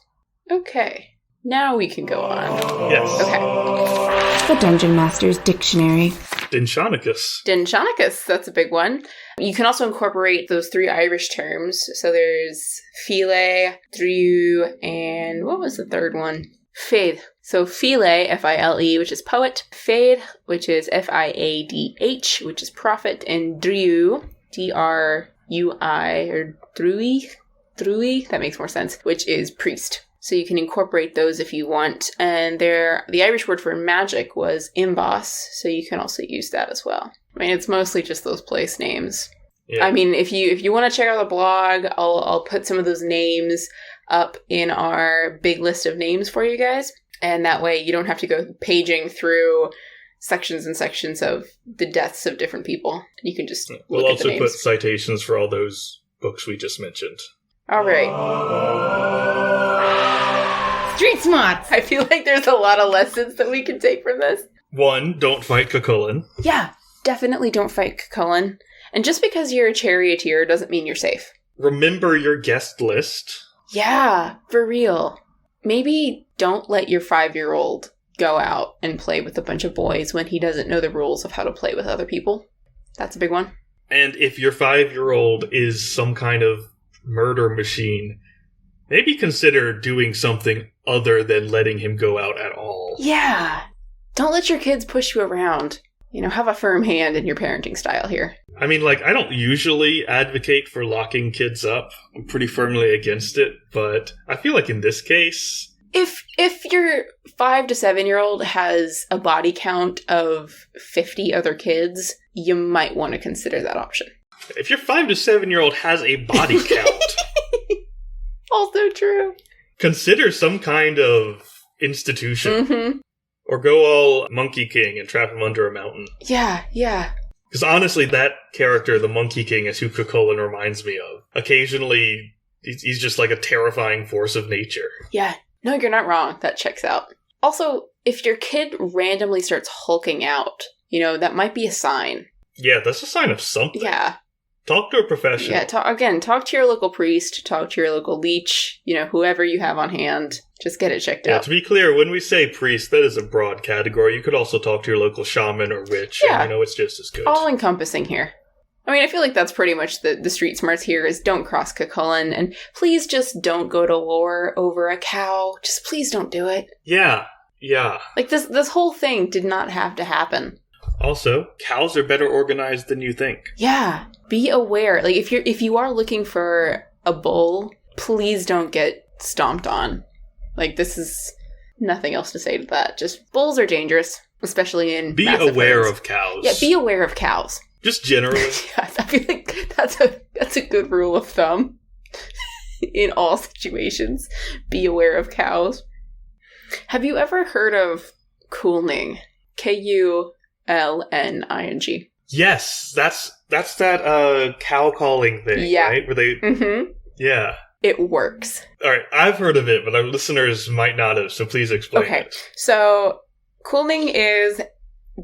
Okay. Now we can go on. Yes. Okay. The Dungeon Master's Dictionary. Dindshonicus. That's a big one. You can also incorporate those 3 Irish terms. So there's File, Driu, and what was the third one? Faith. So File, F-I-L-E, which is poet. Faith, which is F-I-A-D-H, which is prophet. And Driu, D-R-U-I, or Drui, that makes more sense, which is priest. So you can incorporate those if you want. And the Irish word for magic was imbos, so you can also use that as well. I mean, it's mostly just those place names. Yeah. I mean, if you want to check out the blog, I'll put some of those names up in our big list of names for you guys. And that way you don't have to go paging through sections and sections of the deaths of different people. You can just We'll look at the also names. put citations for all those books we just mentioned. All right. Street smarts! I feel like there's a lot of lessons that we can take from this. 1, don't fight Cuchulainn. Yeah, definitely don't fight Cuchulainn. And just because you're a charioteer doesn't mean you're safe. Remember your guest list. Yeah, for real. Maybe don't let your 5-year-old go out and play with a bunch of boys when he doesn't know the rules of how to play with other people. That's a big one. And if your 5-year-old is some kind of murder machine, maybe consider doing something other than letting him go out at all. Yeah. Don't let your kids push you around. Have a firm hand in your parenting style here. I mean, I don't usually advocate for locking kids up. I'm pretty firmly against it, but I feel like in this case... If your 5 to 7-year-old has a body count of 50 other kids, you might want to consider that option. If your 5 to 7-year-old has a body count... Also true. Consider some kind of institution. Mm-hmm. Or go all Monkey King and trap him under a mountain. Yeah. Because honestly, that character, the Monkey King, is who Cucullin reminds me of. Occasionally, he's just like a terrifying force of nature. Yeah. No, you're not wrong. That checks out. Also, if your kid randomly starts hulking out, that might be a sign. Yeah, that's a sign of something. Yeah. Talk to a professional. Yeah, talk to your local priest, talk to your local leech, whoever you have on hand. Just get it checked out. To be clear, when we say priest, that is a broad category. You could also talk to your local shaman or witch. Yeah. And it's just as good. All encompassing here. I mean, I feel like that's pretty much the street smarts here is don't cross Cucullin, and please just don't go to war over a cow. Just please don't do it. Yeah. Like this whole thing did not have to happen. Also, cows are better organized than you think. Yeah. Be aware. Like if you are looking for a bull, please don't get stomped on. Like this is nothing else to say to that. Just bulls are dangerous, especially in Be massive aware herds. of cows. Yeah, be aware of cows. Just generally. Yes, I feel like that's a good rule of thumb in all situations. Be aware of cows. Have you ever heard of Kulning? Kulning. Yes, that's that cow calling thing, right? Where they Yeah. It works. All right, I've heard of it, but our listeners might not have, so please explain it. So Kulning is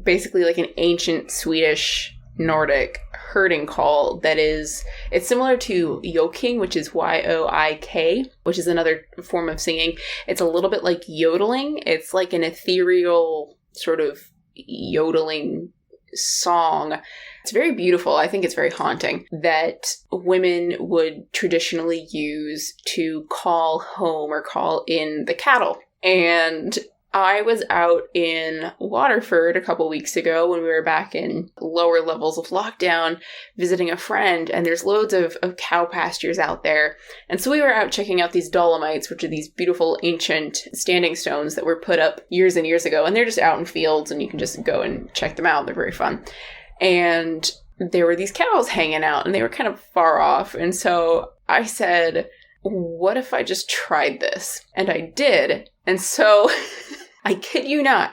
basically like an ancient Swedish Nordic herding call it's similar to yoking, which is Y-O-I-K, which is another form of singing. It's a little bit like yodeling. It's like an ethereal sort of yodeling song. It's very beautiful. I think it's very haunting that women would traditionally use to call home or call in the cattle. And I was out in Waterford a couple weeks ago when we were back in lower levels of lockdown visiting a friend, and there's loads of cow pastures out there. And so we were out checking out these dolomites, which are these beautiful ancient standing stones that were put up years and years ago. And they're just out in fields and you can just go and check them out. They're very fun. And there were these cows hanging out and they were kind of far off. And so I said, what if I just tried this? And I did. And so I kid you not,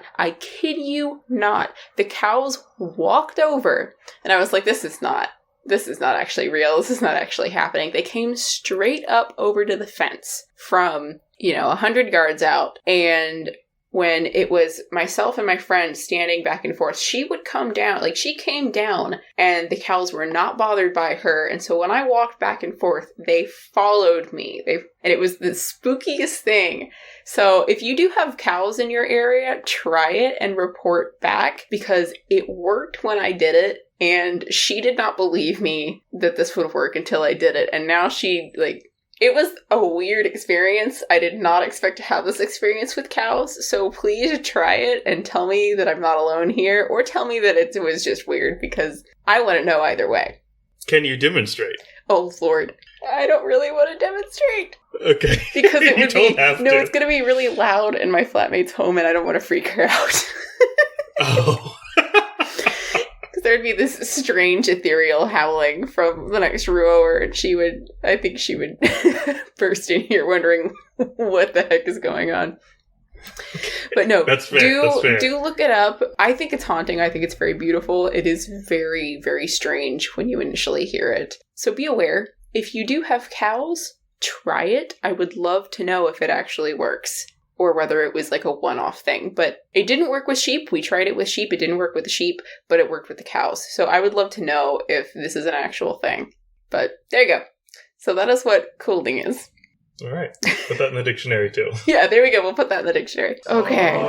the cows walked over and I was like, this is not actually real. This is not actually happening. They came straight up over to the fence from, 100 yards out. And when it was myself and my friend standing back and forth, she would come down, she came down and the cows were not bothered by her. And so when I walked back and forth, they followed me. And it was the spookiest thing. So if you do have cows in your area, try it and report back because it worked when I did it. And she did not believe me that this would work until I did it. And now it was a weird experience. I did not expect to have this experience with cows. So please try it and tell me that I'm not alone here, or tell me that it was just weird because I want to know either way. Can you demonstrate? Oh, Lord. I don't really want to demonstrate. Okay. Because it would it's going to be really loud in my flatmate's home and I don't want to freak her out. Oh. There'd be this strange ethereal howling from the next row over, and I think she would burst in here wondering what the heck is going on. But no, That's fair. Do look it up. I think it's haunting. I think it's very beautiful. It is very, very strange when you initially hear it. So be aware. If you do have cows, try it. I would love to know if it actually works. Or whether it was a one-off thing. But it didn't work with sheep. We tried it with sheep. It didn't work with the sheep, but it worked with the cows. So I would love to know if this is an actual thing. But there you go. So that is what Kulning is. All right. Put that in the dictionary, too. Yeah, there we go. We'll put that in the dictionary. Okay.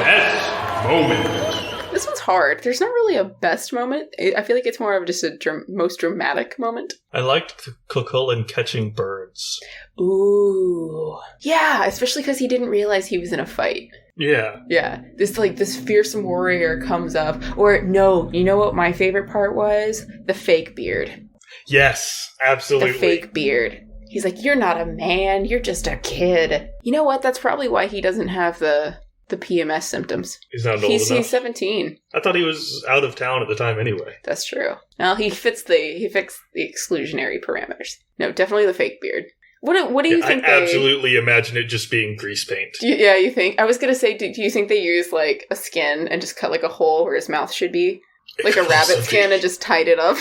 Best moment. This one's hard. There's not really a best moment. I feel like it's more of just a most dramatic moment. I liked Cucullin catching birds. Ooh. Yeah, especially because he didn't realize he was in a fight. Yeah. Yeah. This fearsome warrior comes up. Or, no, you know what my favorite part was? The fake beard. Yes, absolutely. The fake beard. He's like, you're not a man, you're just a kid. You know what? That's probably why he doesn't have the PMS symptoms. He's not old enough. He's 17. I thought he was out of town at the time anyway. That's true. Well, he fits the exclusionary parameters. No, definitely the fake beard. What do you think? I absolutely imagine it just being grease paint. You think? I was gonna say, do you think they used like a skin and just cut like a hole where his mouth should be, like a rabbit skin, and just tied it up?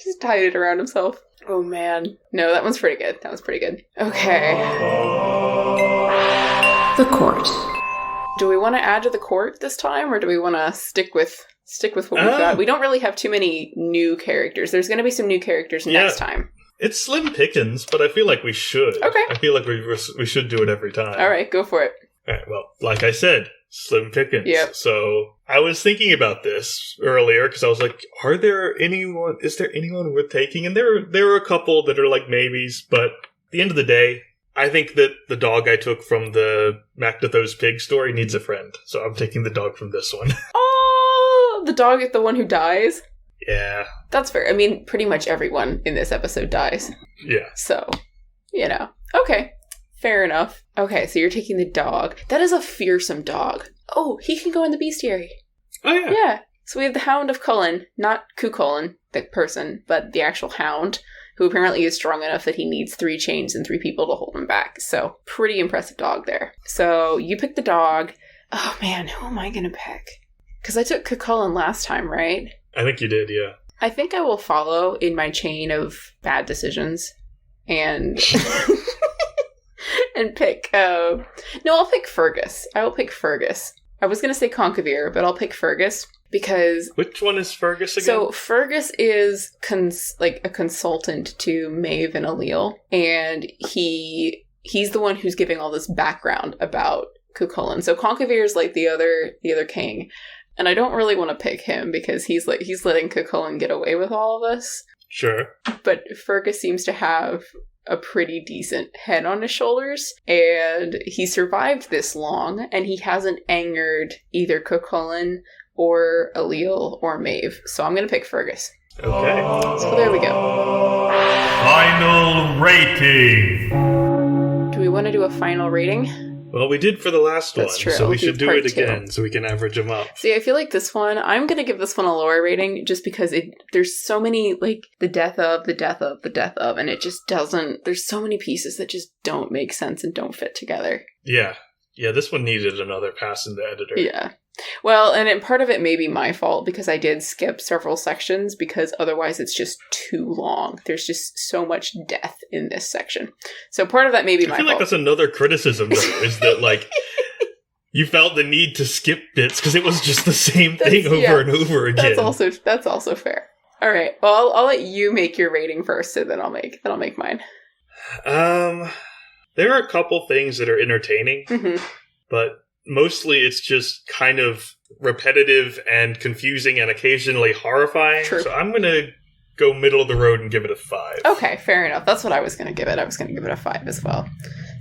Just tied it around himself. Oh man, no, that one's pretty good. Okay. The court. Do we want to add to the court this time, or do we want to stick with what we've got? We don't really have too many new characters. There's going to be some new characters next time. It's slim pickings, but I feel like we should. Okay. I feel like we should do it every time. All right, go for it. All right, well, like I said, slim pickings. Yep. So I was thinking about this earlier because I was like, is there anyone worth taking? And there were a couple that are like maybes, but at the end of the day, I think that the dog I took from the Macnatho's pig story needs a friend. So I'm taking the dog from this one. Oh, the dog is the one who dies? Yeah. That's fair. I mean, pretty much everyone in this episode dies. Yeah. So, Okay. Fair enough. Okay, so you're taking the dog. That is a fearsome dog. Oh, he can go in the bestiary. Oh, yeah. Yeah. So we have the Hound of Cullen, not Cucullin, the person, but the actual hound, who apparently is strong enough that he needs 3 chains and 3 people to hold him back. So, pretty impressive dog there. So, you pick the dog. Oh man, who am I going to pick? Because I took Cucullin last time, right? I think you did, yeah. I think I will follow in my chain of bad decisions and and pick I'll pick Fergus. I will pick Fergus. I was going to say Conquevere, but I'll pick Fergus because... Which one is Fergus again? So Fergus is like a consultant to Maeve and Allele, and he's the one who's giving all this background about Cucullin. So Conquevere is like the other king. And I don't really want to pick him because he's letting Cucullin get away with all of this. Sure. But Fergus seems to have a pretty decent head on his shoulders, and he survived this long, and he hasn't angered either Cucullin or Allele or Maeve. So I'm going to pick Fergus. Okay. So there we go. Final rating. Do we want to do a final rating? Well, we did for the last That's one, true. so we We'll should do do it part 2. again so we can average them up. See, I feel like this one, I'm going to give this one a lower rating just because there's so many, like, the death of, and it just doesn't, there's so many pieces that just don't make sense and don't fit together. Yeah. Yeah, this one needed another pass in the editor. Yeah. Well, and part of it may be my fault because I did skip several sections because otherwise it's just too long. There's just so much death in this section. So part of that may be my fault. I feel like that's another criticism, though, is that, like, you felt the need to skip bits because it was just the same thing over and over again. That's also fair. All right. Well, I'll let you make your rating first, so then I'll make mine. There are a couple things that are entertaining, but mostly it's just kind of repetitive and confusing and occasionally horrifying. True. So I'm going to go middle of the road and give it a 5. Okay, fair enough. That's what I was going to give it. I was going to give it a 5 as well.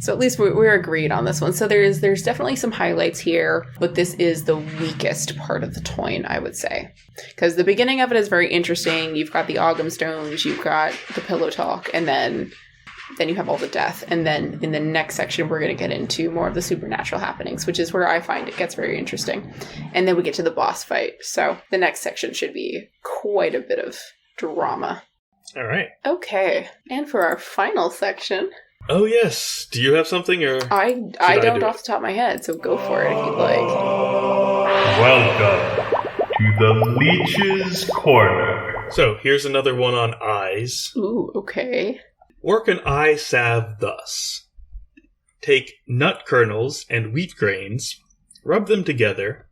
So at least we're agreed on this one. So there's definitely some highlights here, but this is the weakest part of the Toyne, I would say. Because the beginning of it is very interesting. You've got the Ogham Stones, you've got the Pillow Talk, and then you have all the death. And then in the next section, we're going to get into more of the supernatural happenings, which is where I find it gets very interesting. And then we get to the boss fight. So the next section should be quite a bit of drama. All right. Okay. And for our final section... Oh, yes. Do you have something, or I don't off the top of my head, so go for it if you'd like. Welcome to the Leech's Corner. So, here's another one on eyes. Ooh, okay. Work an eye salve thus. Take nut kernels and wheat grains, rub them together,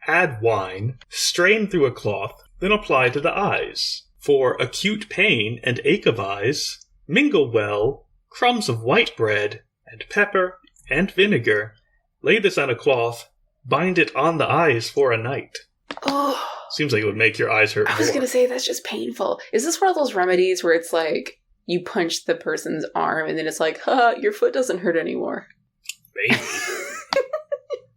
add wine, strain through a cloth, then apply to the eyes. For acute pain and ache of eyes, mingle well crumbs of white bread and pepper and vinegar. Lay this on a cloth, Bind it on the eyes for a night. Oh, Seems like it would make your eyes hurt I was more. going to say that's just painful. Is this one of those remedies where it's like you punch the person's arm and then it's like, your foot doesn't hurt anymore? Maybe.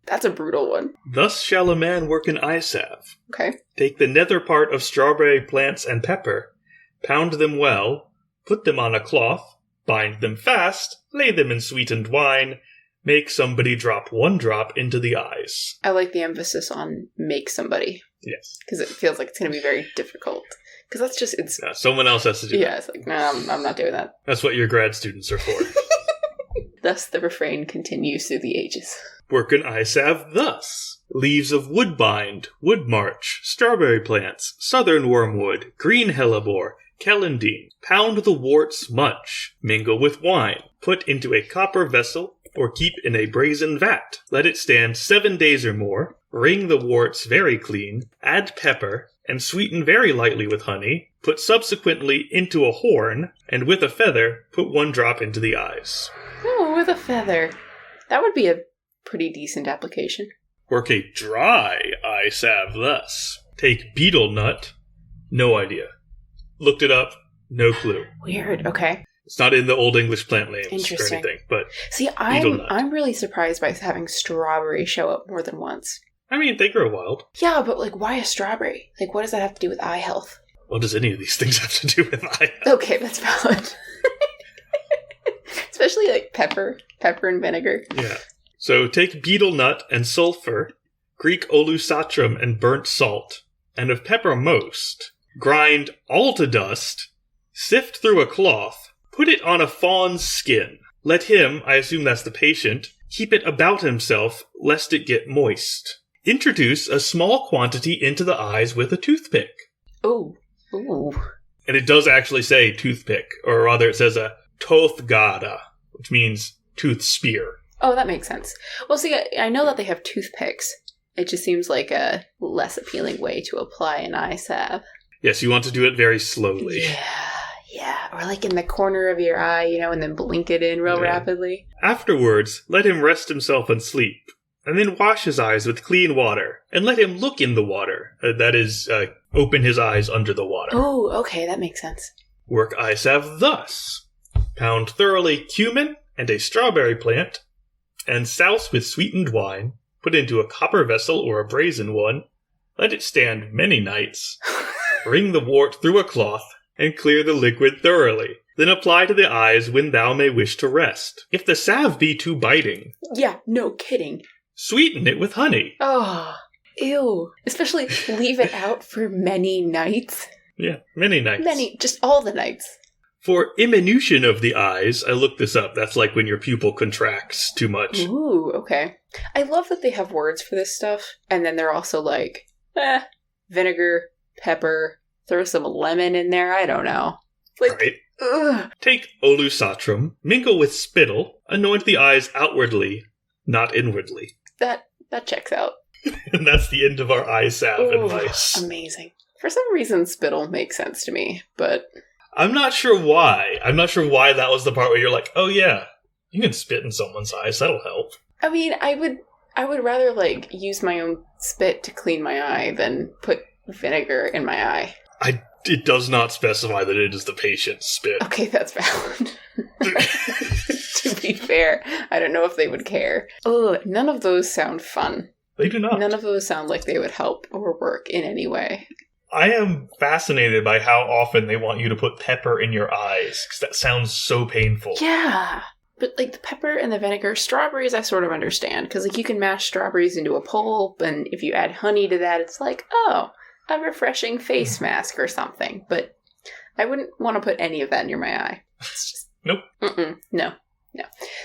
That's a brutal one. Thus shall a man work an eye salve. Okay. Take the nether part of strawberry plants and pepper, pound them well, put them on a cloth, bind them fast, lay them in sweetened wine, make somebody drop 1 drop into the eyes. I like the emphasis on make somebody, Yes. because it feels like it's going to be very difficult. Because that's just, it's... Yeah, someone else has to do Yeah, that. it's like, no, I'm not doing that. That's what your grad students are for. Thus, the refrain continues through the ages. Work an eye salve thus. Leaves of woodbine, woodmarch, strawberry plants, southern wormwood, green hellebore, calendine. Pound the worts much. Mingle with wine. Put into a copper vessel or keep in a brazen vat. Let it stand 7 days or more. Wring the worts very clean. Add pepper and sweeten very lightly with honey. Put subsequently into a horn, and with a feather, put 1 drop into the eyes. Oh, with a feather. That would be a pretty decent application. Work a dry eye salve thus. Take beetle nut. No idea. Looked it up. No clue. Weird, okay. It's not in the Old English plant names or Interesting. anything, but See, Beetle nut. I'm really surprised by having strawberry show up more than once. I mean, they grow wild. Yeah, but like, why a strawberry? Like, what does that have to do with eye health? What does any of these things have to do with eye? Okay, that's valid. Especially like pepper and vinegar. Yeah. So take beetle nut and sulfur, Greek olusatrum and burnt salt, and of pepper most, grind all to dust, sift through a cloth, put it on a fawn's skin. Let him, I assume that's the patient, keep it about himself lest it get moist. Introduce a small quantity into the eyes with a toothpick. Ooh. Ooh. And it does actually say toothpick, or rather it says a tothgada, which means tooth spear. Oh, that makes sense. Well, see, I know that they have toothpicks. It just seems like a less appealing way to apply an eye salve. Yes, you want to do it very slowly. Yeah. Or like in the corner of your eye, and then blink it in real rapidly. Afterwards, let him rest himself and sleep, and then wash his eyes with clean water, and let him look in the water. That is, open his eyes under the water. Oh, okay, that makes sense. Work eye salve thus. Pound thoroughly cumin and a strawberry plant, and souse with sweetened wine, put into a copper vessel or a brazen one, let it stand many nights, wring the wort through a cloth, and clear the liquid thoroughly. Then apply to the eyes when thou may wish to rest. If the salve be too biting, Yeah, no kidding. sweeten it with honey. Oh, ew. Especially leave it out for many nights. Yeah, many nights. Just all the nights. For diminution of the eyes, I looked this up. That's like when your pupil contracts too much. Ooh, okay. I love that they have words for this stuff, and then they're also like, vinegar, pepper, throw some lemon in there, I don't know. Like, Right? ugh. Take olusatrum, mingle with spittle, anoint the eyes outwardly, not inwardly. That checks out. And that's the end of our eye salve Ooh, advice. amazing. For some reason, spittle makes sense to me, but I'm not sure why. I'm not sure why that was the part where you're like, oh yeah, you can spit in someone's eyes, that'll help. I mean, I would rather like use my own spit to clean my eye than put vinegar in my eye. It does not specify that it is the patient's spit. Okay, that's valid. To be fair, I don't know if they would care. Oh, none of those sound fun. They do not. None of those sound like they would help or work in any way. I am fascinated by how often they want you to put pepper in your eyes, because that sounds so painful. Yeah, but like the pepper and the vinegar, strawberries I sort of understand, because like you can mash strawberries into a pulp, and if you add honey to that, it's like, oh, a refreshing face mask or something. But I wouldn't want to put any of that near my eye. It's just... Nope. No.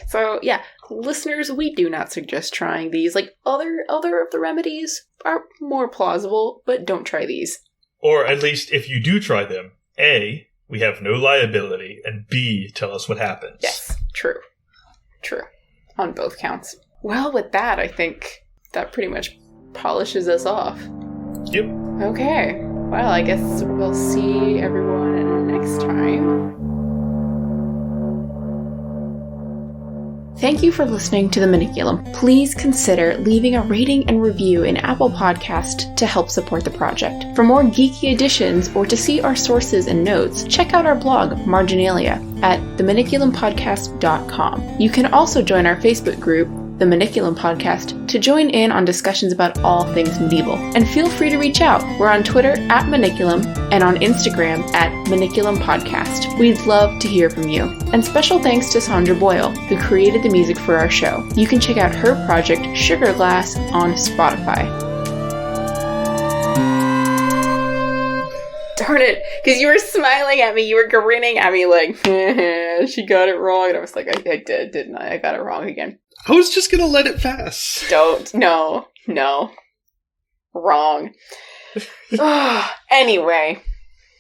So yeah, listeners, we do not suggest trying these. Like other of the remedies are more plausible, but don't try these. Or at least if you do try them, A, we have no liability, and B, tell us what happens. Yes, true. On both counts. Well, with that, I think that pretty much polishes us off. Yep. Okay. Well, I guess we'll see everyone next time. Thank you for listening to The Maniculum. Please consider leaving a rating and review in Apple Podcast to help support the project. For more geeky editions or to see our sources and notes, check out our blog, Marginalia, at themaniculumpodcast.com. You can also join our Facebook group, The Maniculum Podcast, to join in on discussions about all things medieval. And feel free to reach out. We're on Twitter at Maniculum and on Instagram at Maniculum Podcast. We'd love to hear from you. And special thanks to Sandra Boyle, who created the music for our show. You can check out her project, Sugar Glass, on Spotify. Darn it, because you were smiling at me, you were grinning at me like, she got it wrong. And I was like, I did, didn't I? I got it wrong again. I was just gonna let it pass. Don't. No. Wrong. Anyway.